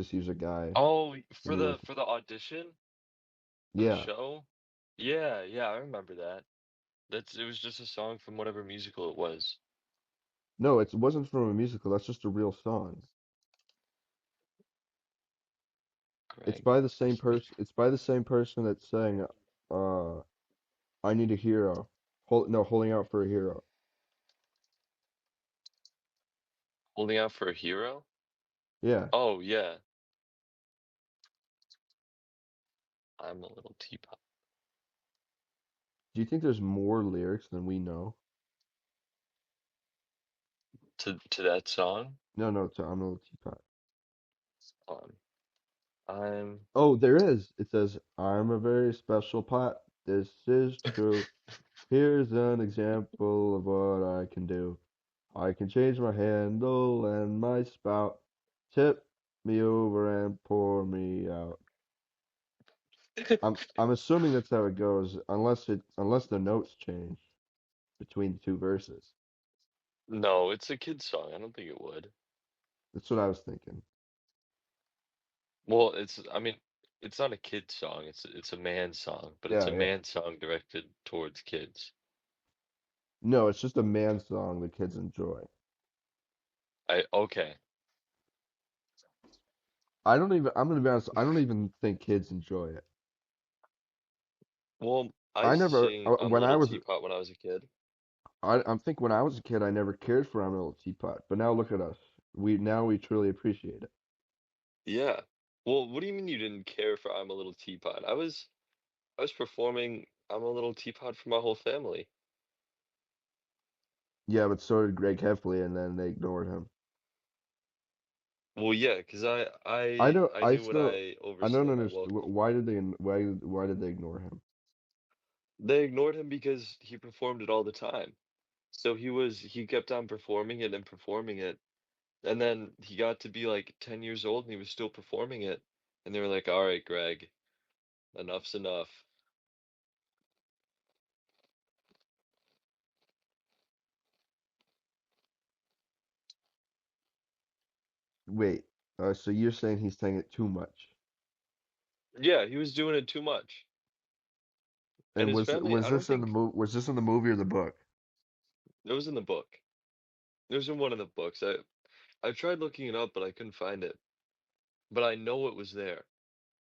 he was a guy Oh, and for he was the audition for the yeah. show? Yeah, I remember that. It was just a song from whatever musical it was. No, it wasn't from a musical. That's just a real song. It's Greg by the same Heffley. person. It's by the same person that sang uh I Need a Hero. Holding Out for a Hero. Holding Out for a Hero? Yeah. Oh, yeah. I'm a little teapot. Do you think there's more lyrics than we know? To that song? No, no, to I'm a little teapot. Um, I'm Oh, there is. It says, I'm a very special pot. This is true. Here's an example of what I can do. I can change my handle and my spout. Tip me over and pour me out. I'm assuming that's how it goes, unless the notes change between the two verses. No, it's a kid's song. I don't think it would. That's what I was thinking. Well, I mean, it's not a kid's song. It's a man's song, but it's Yeah, a yeah. man's song directed towards kids. No, it's just a man song the kids enjoy. Okay. I'm gonna be honest, I don't even think kids enjoy it. Well, I I used to never, sing I'm a when I Little was, Teapot when I was a kid. I think when I was a kid, I never cared for I'm a little teapot. But now look at us. We truly appreciate it. Yeah. Well, what do you mean you didn't care for I'm a Little Teapot? I was performing I'm a Little Teapot for my whole family. Yeah, but so did Greg Heffley, and then they ignored him. Well, yeah, 'cause I I I don't, I I knew when still, I I don't overstayed my understand welcome. why did they ignore him? They ignored him because he performed it all the time. So he kept on performing it and performing it. And then he got to be like 10 years old and he was still performing it. And they were like, "All right, Greg, enough's enough." Wait, so you're saying he's saying it too much? Yeah, he was doing it too much. And And his family, was I don't this in the think was this in the movie or the book? it was in the book. It was in one of the books. I tried looking it up, but I couldn't find it. But I know it was there.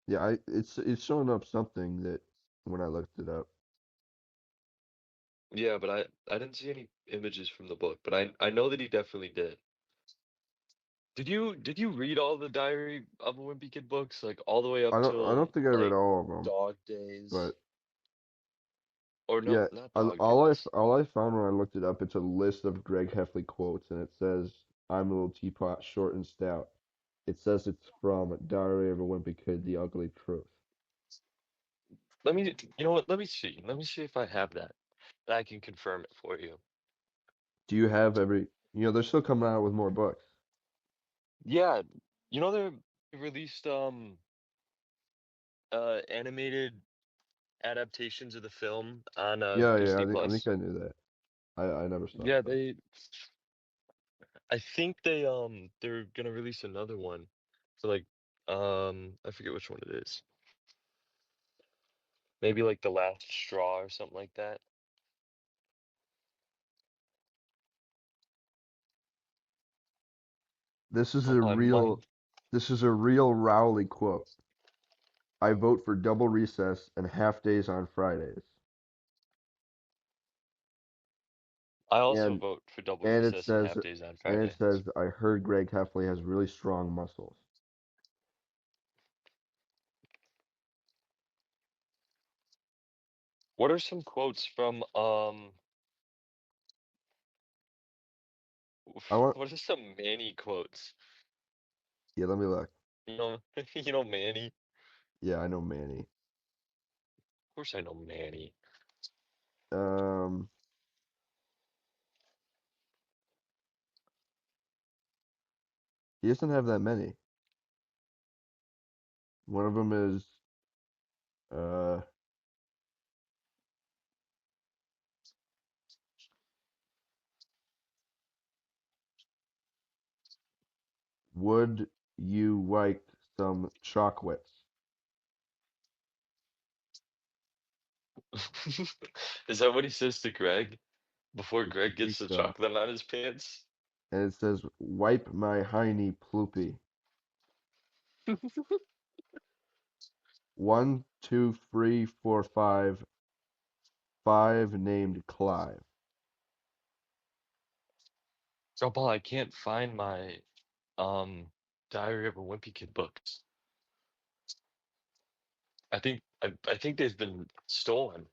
Yeah, it's showing up something that when I looked it up. Yeah, but I didn't see any images from the book, but I know that he definitely did. Did you read all the Diary of a Wimpy Kid books, like all the way up I till don't think I read like all of them, Dog Days? but Or no, yeah, not Dog Days. all I found when I looked it up, it's a list of Greg Heffley quotes, and it says, "I'm a little teapot, short and stout." It says it's from Diary of a Wimpy Kid, The Ugly Truth. You know what? Let me see. Let me see if I have that. And I can confirm it for you. Do you have every? You know, they're still coming out with more books. Yeah, they released animated adaptations of the film on Yeah, yeah, Disney I think Plus. I knew that. I never saw it Yeah, though. I think they're gonna release another one for like I forget which one it is. Maybe like The Last Straw or something like that. This is Oh, a my real, this is a real Rowley quote. I vote for double recess and half days on Fridays. I also And vote for double and recess and half days on it Friday. says I heard Greg Heffley has really strong muscles. What are some quotes from I want, what are some Manny quotes? yeah, let me look. You know, you know Manny. Of Yeah, I know Manny. course I know Manny. Um, he doesn't have that many. One of them is, uh, would you like some chocolates? Is that what he says to Greg before I Greg think gets the so. chocolate on his pants? And it says, wipe my hiney ploopy. One, two, three, four, five. Five named Clive. So, Paul, I can't find my um Diary of a Wimpy Kid books. I think I think they've been stolen.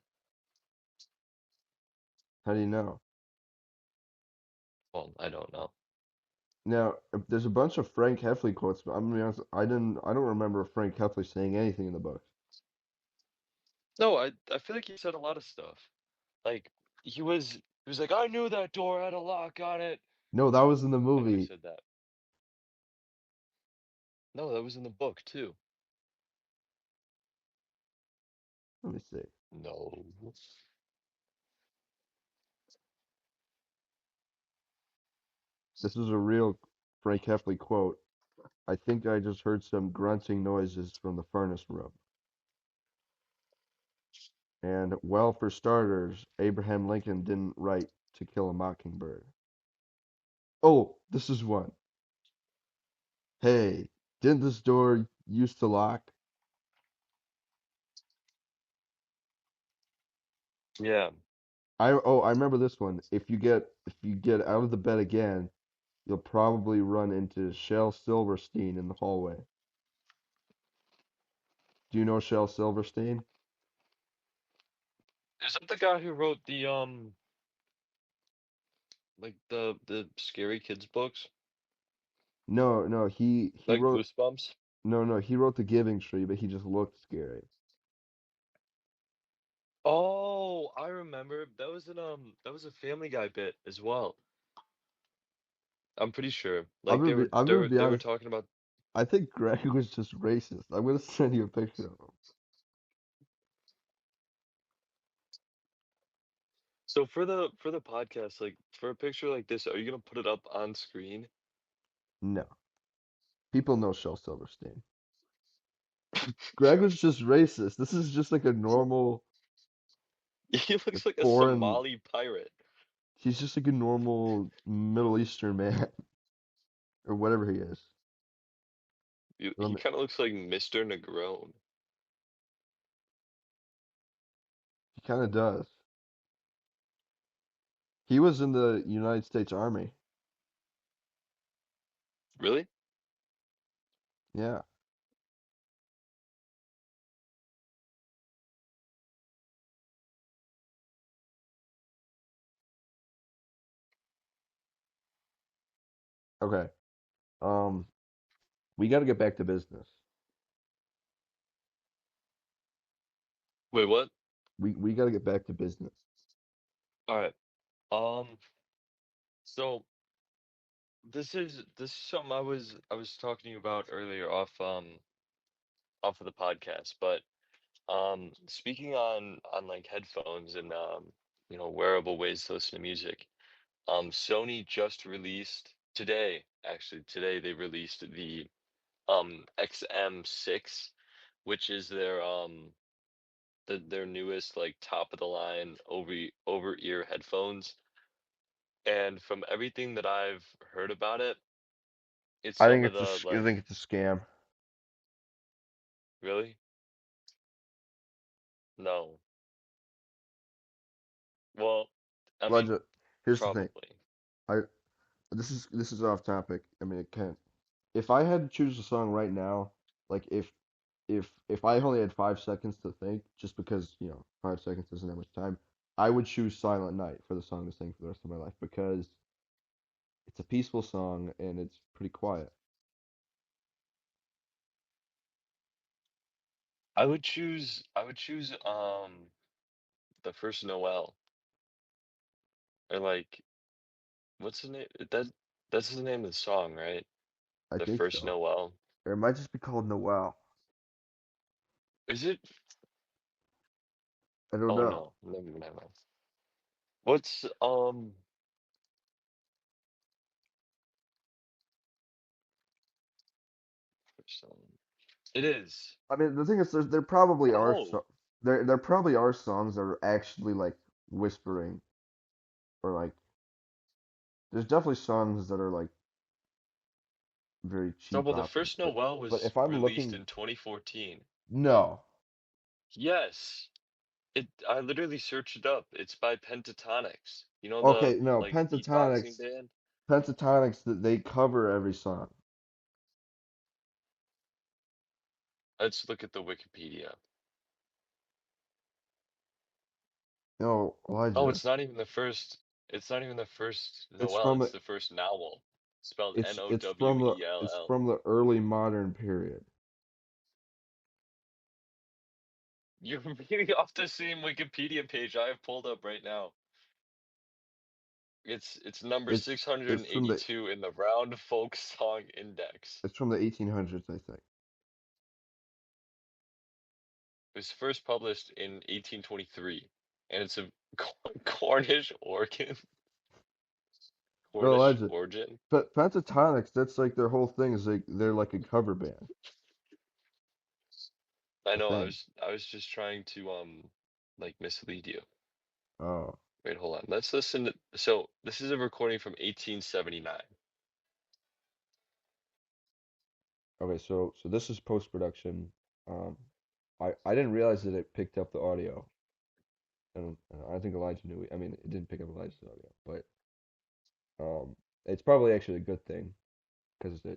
How do you know? Well, I don't know. Now, there's a bunch of Frank Heffley quotes, but I'm gonna be honest, I don't remember Frank Heffley saying anything in the book. No, I feel like he said a lot of stuff. Like he was like, I knew that door had a lock on it. No, that was in the I know he movie. said that. No, that was in the book too. Let me see. No. This is a real Frank Heffley quote. I think I just heard some grunting noises from the furnace room. And, well, for starters, Abraham Lincoln didn't write To Kill a Mockingbird. Oh, this is one. Hey, didn't this door used to lock? Yeah. I remember this one. If you get out of the bed again, you'll probably run into Shel Silverstein in the hallway. Do you know Shel Silverstein? Is that the guy who wrote the like the scary kids books? No, no, he Like wrote Goosebumps? no, no, he wrote The Giving Tree, but he just looked scary. Oh, I remember. That was a Family Guy bit as well. I'm pretty sure. Like I'm gonna be they were honest. talking about. I think Greg was just racist. I'm gonna send you a picture of him. So for the podcast, like for a picture like this, are you gonna put it up on screen? No, people know Shel Silverstein. Greg was just racist. This is just like a normal, He like looks like a foreign. Somali pirate. He's just like a normal Middle Eastern man or whatever he is. Let He me, kind of looks like Mr. Negron. he kind of does. He was in the United States Army. Really? Yeah. Okay. Um, we got to get back to business. Wait, what? We got to get back to business. All right. So this is something I was talking to you about earlier off of the podcast, but speaking on like headphones and wearable ways to listen to music. Sony just released today, actually today they released the XM6, which is their newest like top of the line over ear headphones. And from everything that I've heard about it, it's I some think of the I like think it's a scam. really? No. Well, I mean, Legend. Here's the thing. probably. I this is off topic. I mean, it can't. If I had to choose a song right now, like if I only had 5 seconds to think, just because 5 seconds isn't that much time, I would choose Silent Night for the song to sing for the rest of my life because it's a peaceful song and it's pretty quiet. I would choose the first Noel, or like what's the name that's the name of the song, right? I The think first so. Noel. Or it might just be called Noel. Is it? I don't Oh know. no, never mind. What's first song? It is. I mean, the thing is, there probably are Oh, there probably are songs that are actually like whispering or like there's definitely songs that are like very no, cheap well, the options. first Noel But was if I'm released looking, in 2014. no. Yes. I literally searched it up. It's by Pentatonics. You know the Okay, no, like beatboxing band? Pentatonics that they cover every song. Let's look at the Wikipedia. No, Oh, Elijah. It's not even the first It's Noel. from It's the the first Nowell, spelled it's N O it's W from the E L it's L. from the early modern period. You're reading off the same Wikipedia page I have pulled up right now. It's number It's it's from the 682 in the Round Folk Song Index. it's from the 1800s, I think. It was first published in 1823, and it's of Cornish origin. Bro, Cornish Elijah, origin. but Pentatonics, that's like their whole thing is like they're like a cover band, I I know. think. I was just trying to like mislead you. Oh, Wait, hold on. Let's listen to. So this is a recording from 1879. okay. So this is post production. Um, I didn't realize that it picked up the audio, and I think Elijah knew. I mean, it didn't pick up Elijah's audio, but it's probably actually a good thing because I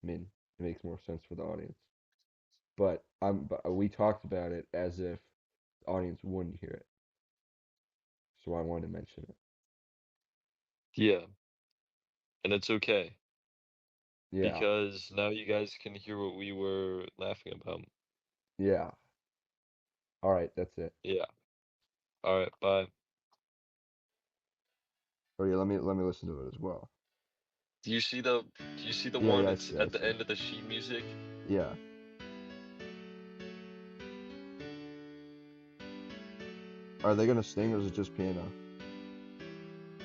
mean, it makes more sense for the audience. But we talked about it as if the audience wouldn't hear it, so I wanted to mention it. Yeah, and it's okay Yeah, because now you guys can hear what we were laughing about. yeah. All right, that's it. Yeah. All right. Bye. Oh yeah, let me listen to it as well. Do you see the Yeah, one yeah, I that's see, I at the see. end of the sheet music? Yeah. Are they gonna sing or is it just piano?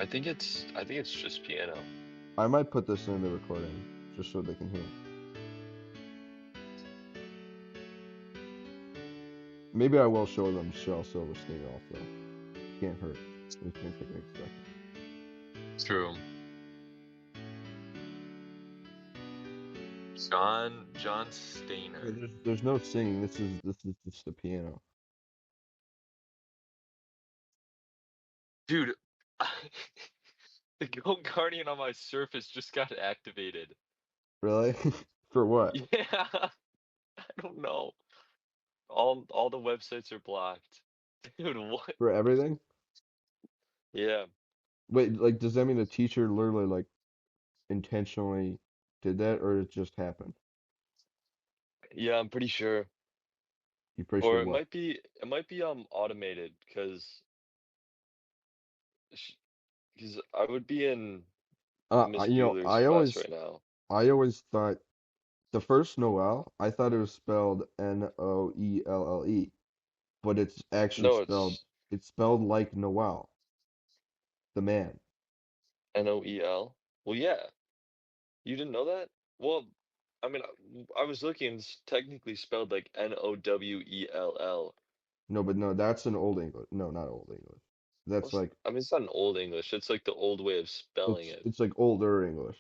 I think it's just piano. I might put this in the recording just so they can hear. Maybe I will show them Shel Silverstein also. Can't hurt. It's gonna take like a second. True. John Yeah, Stainer. there's no singing. This is just the piano. Dude, the Go Guardian on my Surface just got activated. Really? For what? Yeah, I don't know. All the websites are blocked. Dude, what? For everything? Yeah. Wait, like does that mean the teacher literally like intentionally did that or it just happened? Yeah, I'm pretty sure. You pretty sure Or what? it might be automated because I would be in Miss You know, Bueller's class right now. I always thought the first Noel, I thought it was spelled Noelle, but No, it's it's spelled like Noel, the man. Noel. Well, yeah. You didn't know that? Well, I mean, I was looking, it's technically spelled like Nowell. No, but no, that's an old English. No, not old English. That's like I mean, it's not an old English. It's like the old way of spelling it. it's like older English.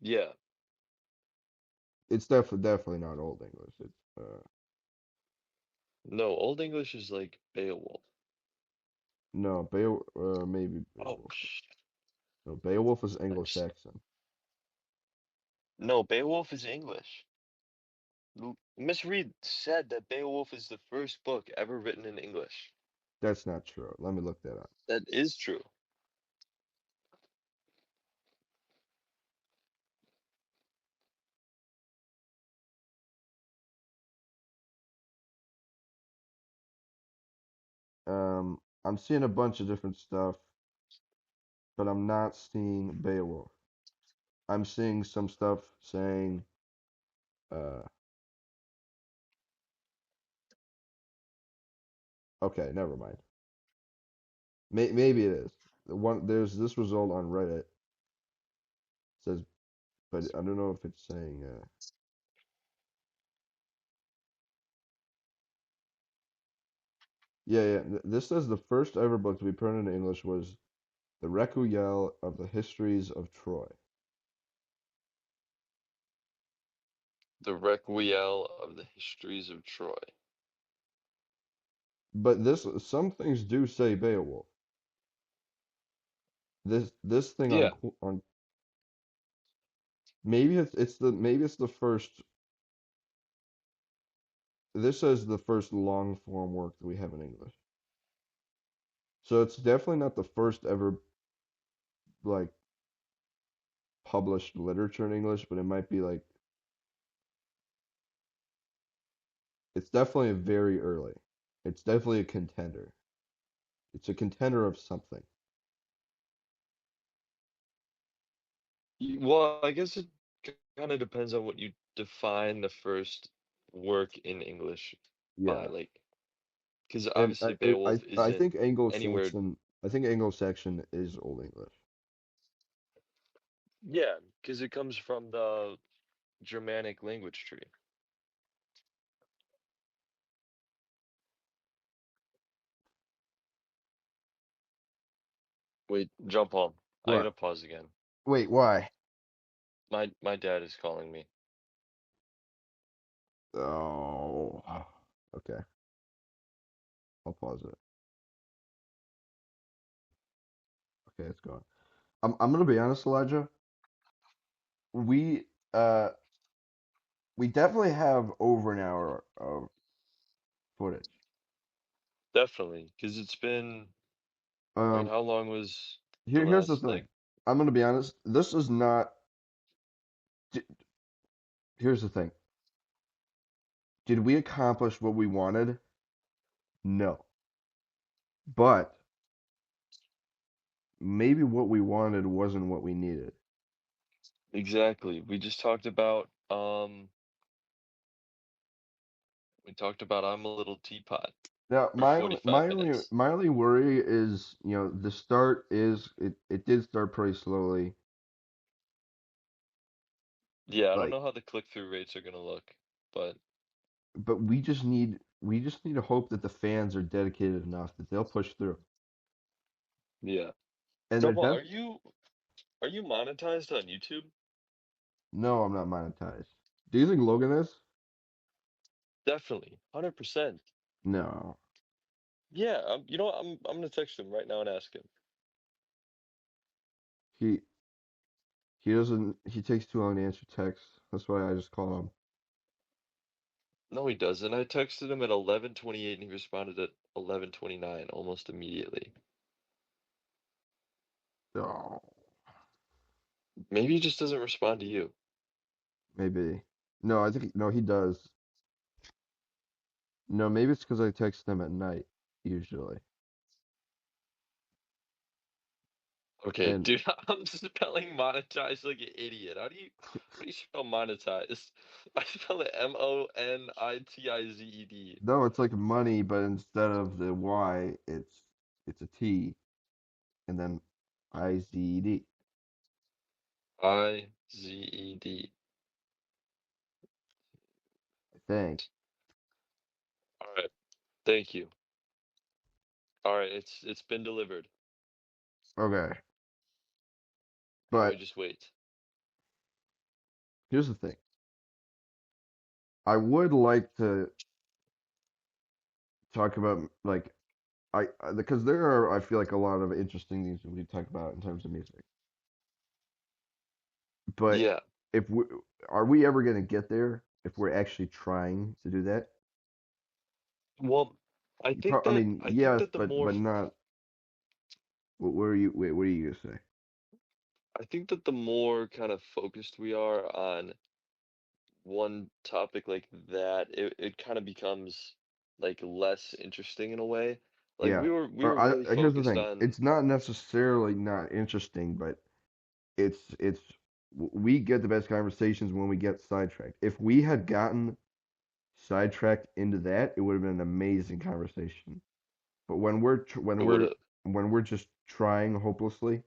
Yeah. It's definitely not old English. It's No, old English is like Beowulf. no, maybe Oh, Beowulf. No, Beowulf is I just, Anglo-Saxon. no, Beowulf is English. Miss Reed said that Beowulf is the first book ever written in English. That's not true. Let me look that up. That is true. I'm seeing a bunch of different stuff, but I'm not seeing Beowulf. I'm seeing some stuff saying, uh, okay, never mind. Maybe it is. There's this result on Reddit says, but I don't know if it's saying, yeah. This says the first ever book to be printed in English was the Recueil of the Histories of Troy. The Requiel of the Histories of Troy. But some things do say Beowulf. This thing Yeah. on maybe it's the first. This says the first long form work that we have in English. So it's definitely not the first ever like published literature in English, but it might be like it's definitely very early. It's definitely a contender. It's a contender of something. Well, I guess it kind of depends on what you define the first work in English by, Yeah. like, because And obviously Beowulf I isn't think anywhere. Anglo-Saxon is Old English. Yeah, because it comes from the Germanic language tree. Wait, jump on. I What? gotta pause again. Wait, why? My dad is calling me. Oh. Okay. I'll pause it. Okay, it's gone. I'm gonna be honest, Elijah. We uh we definitely have over an hour of footage. Definitely, because it's been. I mean, Um, how long was the here's the last thing. like? I'm gonna be honest. This is not. Here's the thing. Did we accomplish what we wanted? No. But maybe what we wanted wasn't what we needed. Exactly. We talked about I'm a little teapot Now, for 45 minutes. my only worry is, the start is it did start pretty slowly. Yeah, I don't Like, know how the click-through rates are gonna look, but but we just need to hope that the fans are dedicated enough that they'll push through. yeah. And they're Double, def are you monetized on YouTube? No, I'm not monetized. Do you think Logan is? Definitely, 100%. No. Yeah, you know what? I'm gonna text him right now and ask him. He he takes too long to answer texts. That's why I just call him. No, he doesn't. I texted him at 11:28 and he responded at 11:29 almost immediately. Oh, Maybe he just doesn't respond to you. maybe. No, I think no, he does. No, maybe it's because I text him at night usually. Okay, And dude, I'm spelling monetize like an idiot. How do you spell monetize? I spell it Monitized. no, it's like money, but instead of the Y, it's a T and then IZED, Ized. I think. All right, thank you. All right, it's been delivered. Okay. Now we But just wait. here's the thing. I would like to talk about like because there are I feel like a lot of interesting things we talk about in terms of music. But Yeah. if we are we ever going to get there if we're actually trying to do that? Well, I mean, I think yes, that the but not. What are you gonna say? the more kind of focused we are on one topic like that, it kind of becomes like less interesting in a way. Like Yeah. we Or were really here's the focused thing. on. It's not necessarily not interesting, but it's we get the best conversations when we get sidetracked. If we had gotten sidetracked into that, it would have been an amazing conversation. But It would have. when we're just trying hopelessly,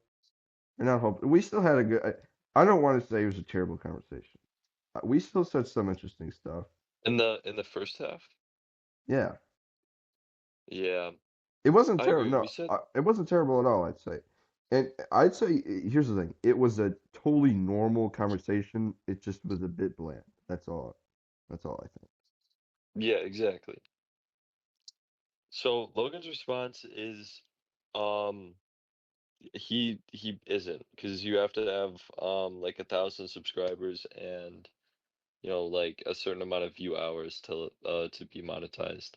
or not hope, we still had a good. I don't want to say it was a terrible conversation. We still said some interesting stuff. In the first half. Yeah, Yeah, it wasn't I terrible. agree. No, We said. it wasn't terrible at all. I'd say, and I'd say here's the thing: it was a totally normal conversation. It just was a bit bland. That's all. That's all I think. Yeah, exactly. So Logan's response is, um, he isn't, because you have to have like 1,000 subscribers and like a certain amount of view hours to be monetized.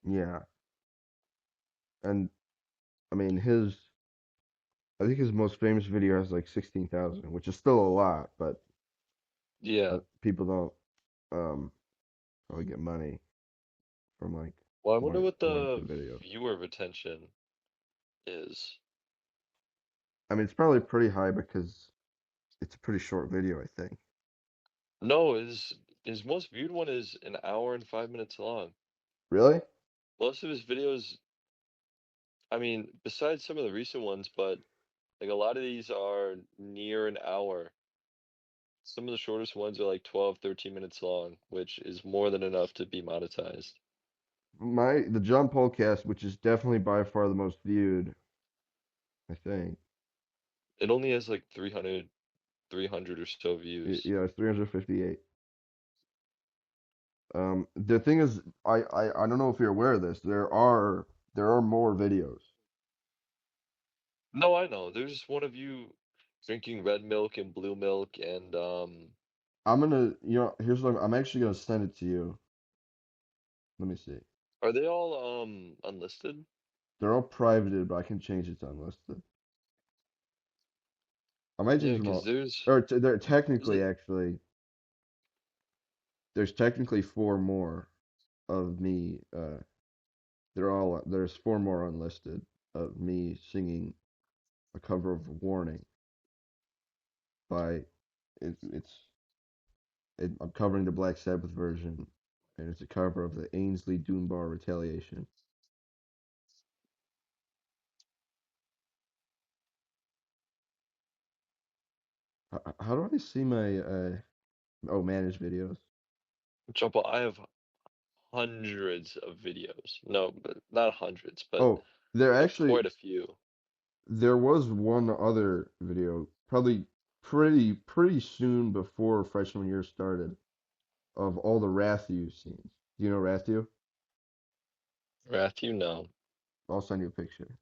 Yeah, and I mean, I think his most famous video has like 16,000, which is still a lot, but Yeah. people don't probably get money from like Well, I wonder what one or the two videos. viewer retention is. I mean, it's probably pretty high because it's a pretty short video, I think. No, his most viewed one is an hour and 5 minutes long. Really? Most of his videos, I mean, besides some of the recent ones, but like a lot of these are near an hour. Some of the shortest ones are like 12, 13 minutes long, which is more than enough to be monetized. The John Paul cast, which is definitely by far the most viewed, I think. It only has like 300 or so views. Yeah, it's 358. The thing is, I don't know if you're aware of this. There are more videos. No, I know. There's one of you drinking red milk and blue milk and Here's what I'm actually gonna send it to you. Let me see. are they all unlisted? They're all privated, but I can change it to unlisted. I might Yeah, change them 'cause all. Or they're there's technically like actually there's technically four more of me. There's four more unlisted of me singing a cover of Warning by it's I'm covering the Black Sabbath version, and it's a cover of the Ainsley Dunbar Retaliation. How do I see my managed videos? jump I have hundreds of videos. No, but not hundreds, but Oh, there actually quite a few. there was one other video, probably pretty soon before freshman year started, of all the Rathu scenes. Do you know Rathu? Wrath, you know. I'll send you a picture.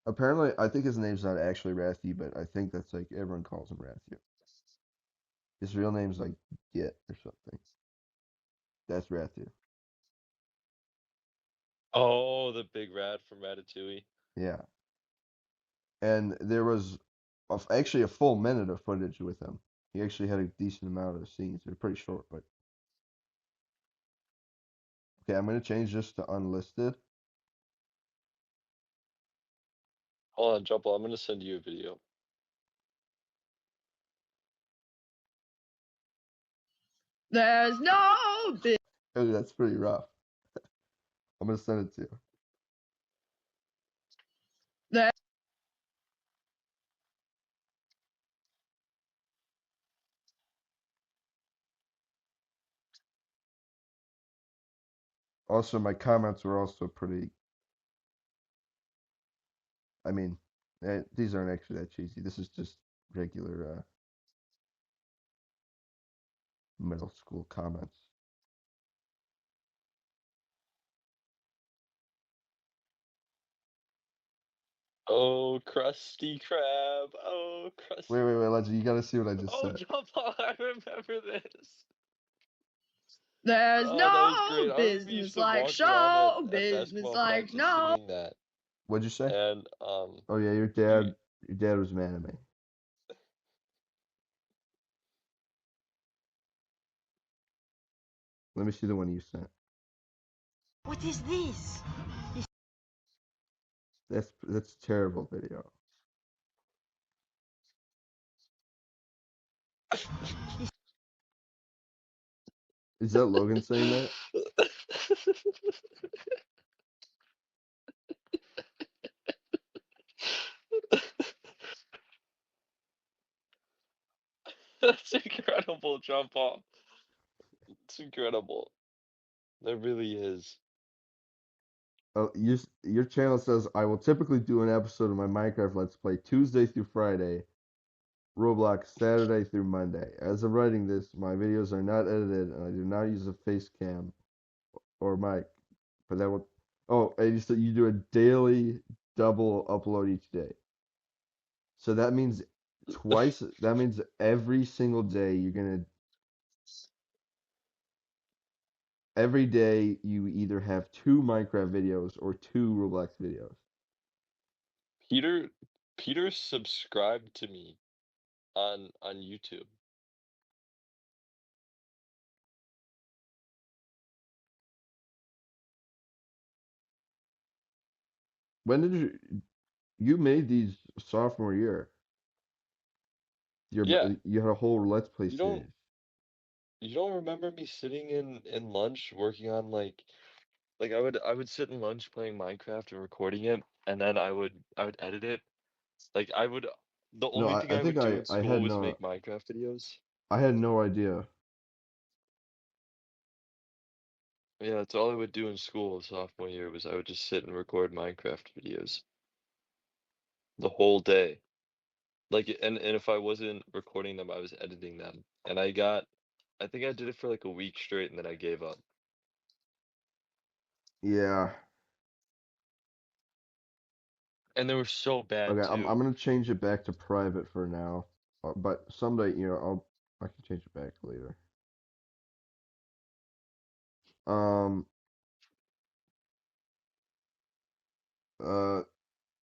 Apparently, I think his name's not actually Rathu, but I think that's like everyone calls him Rathu. His real name's like Git or something. That's Rathu. Oh, the big rat from Ratatouille. Yeah. And there was actually a full minute of footage with him. He actually had a decent amount of scenes. They're pretty short, but okay, I'm gonna change this to unlisted. Hold on, Jumbo, I'm gonna send you a video. There's no big. Oh, that's pretty rough. I'm gonna send it to you. There. Also, my comments were also pretty. I mean, these aren't actually that cheesy. This is just regular middle school comments. Oh, Krusty Krab. Oh, Wait, Krusty. wait, wait, Legend, you gotta see what I just Oh, said. Jumbo, I remember this. There's Oh, that was great. no I remember we used business to like walk around show at business basketball like practice no. singing that. What'd you say? And Oh yeah, we your dad was mad at me. Let me see the one you sent. What is this? That's a terrible video. Is that Logan saying that? That's incredible, Jumbo. It's incredible. That really is. Oh, your channel says I will typically do an episode of my Minecraft Let's Play Tuesday through Friday, Roblox Saturday through Monday. As of writing this, my videos are not edited and I do not use a face cam or mic. But that will. Oh, and you said you do a daily double upload each day. So that means twice. That means every single day every day you either have 2 Minecraft videos or 2 Roblox videos. Peter Peter subscribed to me on YouTube. When did you made these sophomore year? Yeah, You had a whole Let's Play you don't series. you don't remember me sitting in lunch working on like I would sit in lunch playing Minecraft and recording it, and then I would edit it. Like the No, only thing I I think would do in I school was make Minecraft videos. had no idea. Yeah, that's all I would do in school sophomore year was I would just sit and record Minecraft videos the whole day. Like and if I wasn't recording them, I was editing them. And I think I did it for like a week straight and then I gave up. Yeah. And they were so bad Okay, I'm too. gonna change it back to private for now, but someday, I can change it back later. Um, uh,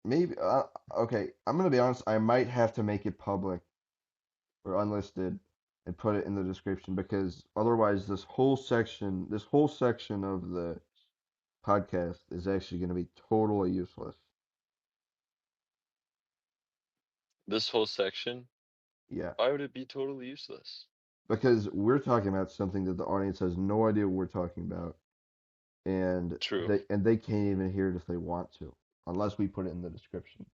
maybe. Okay, I'm gonna be honest. I might have to make it public or unlisted and put it in the description because otherwise, this whole section of the podcast is actually gonna be totally useless. This whole section, Yeah, why would it be totally useless? because we're talking about something that the audience has no idea what we're talking about, and True. they can't even hear it if they want to, unless we put it in the description.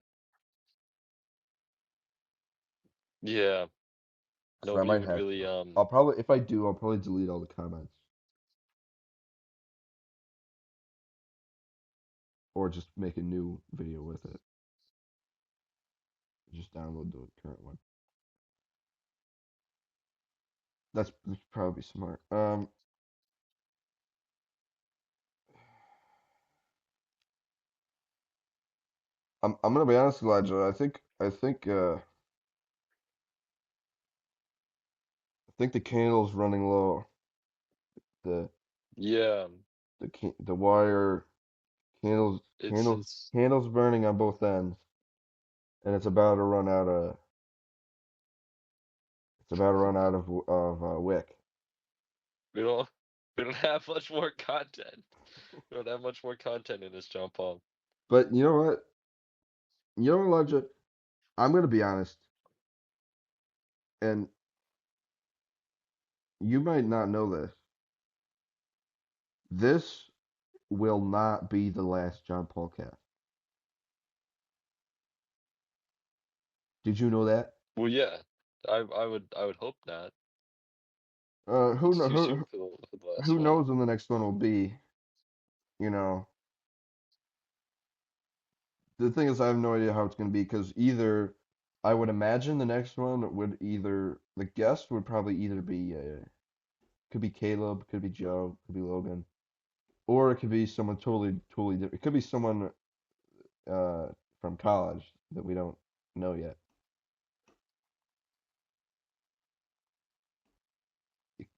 Yeah. So I Nobody might would have really to. I'll probably, if I do, I'll probably delete all the comments or just make a new video with it. Just download the current one. That's probably smart. I'm gonna be honest, Elijah. I think the candle's running low. The yeah. the wire candles It's candles burning on both ends, and it's about to run out of wick. we don't we don't have much more content. We don't have much more content in this John Paul. But you know what? You know what, Elijah? I'm gonna be honest, and you might not know this. This will not be the last John Paul cast. Did you know that? Well, yeah. I would hope not. Who It's know too soon for the last who one. knows when the next one will be? You know, the thing is, I have no idea how it's gonna be because either I would imagine the next one would either the guest would probably either be could be Caleb, could be Joe, could be Logan, or it could be someone totally different. It could be someone uh from college that we don't know yet.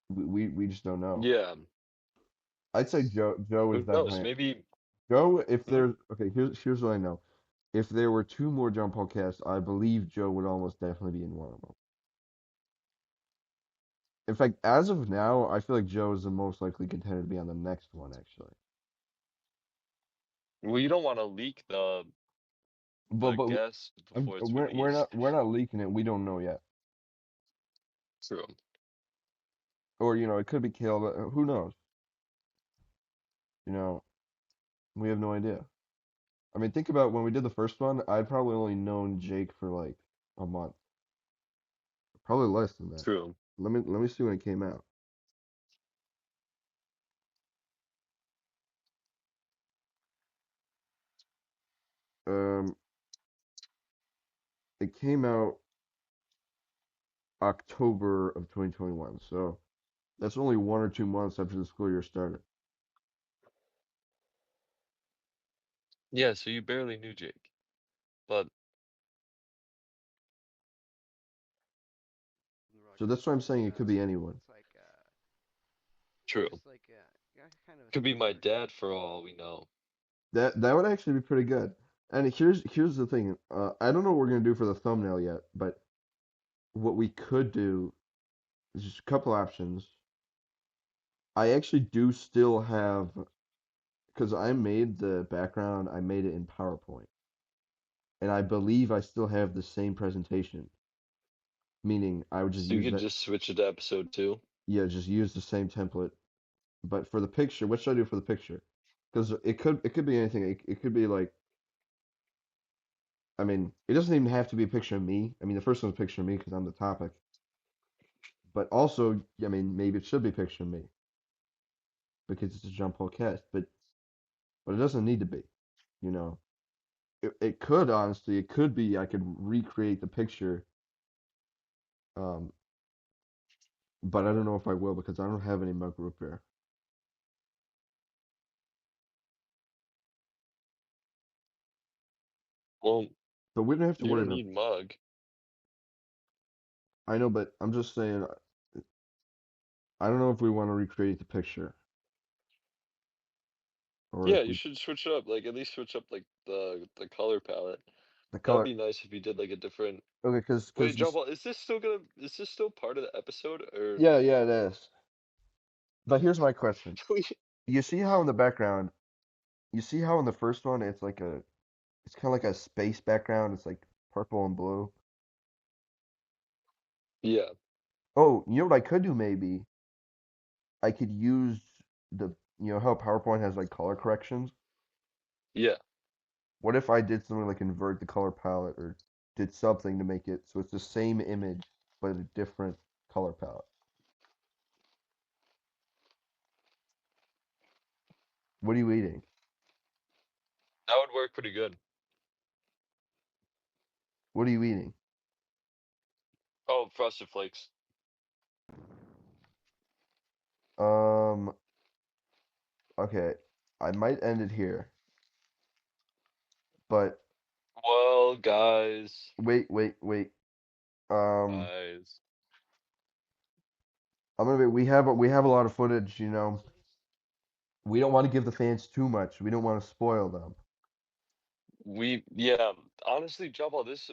We just don't know. Yeah. I'd say Joe is Who knows? definitely Maybe Joe. If hmm? there's okay, here's what I know. If there were 2 more John Paul casts, I believe Joe would almost definitely be in one of them. In fact, as of now, I feel like Joe is the most likely contender to be on the next one, actually. Well, you don't want to leak the But guess before it's we're released. not leaking it. We don't know yet. True. Or it could be Caleb. Who knows? You know, we have no idea. I mean, think about when we did the first one. I'd probably only known Jake for like a month, probably less than that. True. Let me see when it came out. Um, it came out October of 2021, so that's only 1 or 2 months after the school year started. Yeah, so you barely knew Jake. But So that's why I'm saying it could be anyone. True. Just like kind of a Could be my celebrity. dad for all we know. That would actually be pretty good. And here's the thing. I don't know what we're gonna do for the thumbnail yet, but what we could do is just a couple options. I actually do still have, because I made the background, I made it in PowerPoint, and I believe I still have the same presentation. Meaning I would just So you use could that. just switch it to episode 2. Yeah, just use the same template. But for the picture, what should I do for the picture? Because it could be anything. It could be like, I mean, it doesn't even have to be a picture of me. I mean, the first one's a picture of me because I'm the topic. But also, I mean, maybe it should be a picture of me because it's a Jean Paul cast. But it doesn't need to be. You know, it could honestly, it could be I could recreate the picture. Um, but I don't know if I will because I don't have any mug root beer. Well, But we don't have to you worry don't about. need mug. I know, but I'm just saying. I don't know if we want to recreate the picture or Yeah, if you we should switch it up. Like at least switch up like the color palette. the That'd color. be nice if you did like a different. Okay, because Wait, you. John Paul, is this still part of the episode or Yeah, yeah, it is. But here's my question. we You see how in the background, you see how in the first one it's kind of like a space background. It's like purple and blue. Yeah. Oh, you know what I could do maybe? I could use the, how PowerPoint has like color corrections? Yeah. What if I did something like invert the color palette or did something to make it so it's the same image but a different color palette? What are you eating? That would work pretty good. What are you eating? Oh, Frosted Flakes. Um, okay. I might end it here. But Well, guys. wait. Um, Guys. we have a lot of footage, We don't want to give the fans too much. We don't want to spoil them. Yeah, honestly, John Paul, this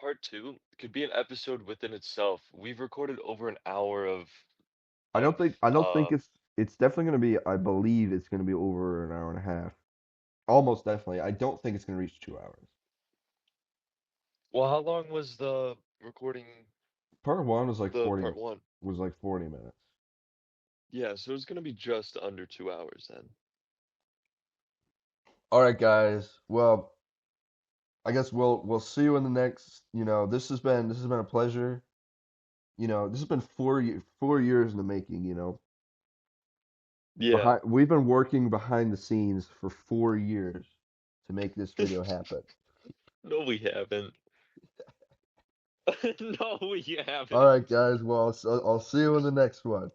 part 2 could be an episode within itself. We've recorded over an hour of I don't think it's definitely going to be, I believe it's going to be over an hour and a half. Almost definitely. I don't think it's going to reach 2 hours. well, how long was the recording Part one was like the part 1? 40 minutes. Yeah, so it's gonna be just under 2 hours then. All right, guys. Well, I guess we'll see you in the next, this has been a pleasure. This has been 4 years in the making, Yeah. We've been working behind the scenes for 4 years to make this video happen. No, we haven't. No, we haven't. All right, guys. Well, I'll see you in the next one.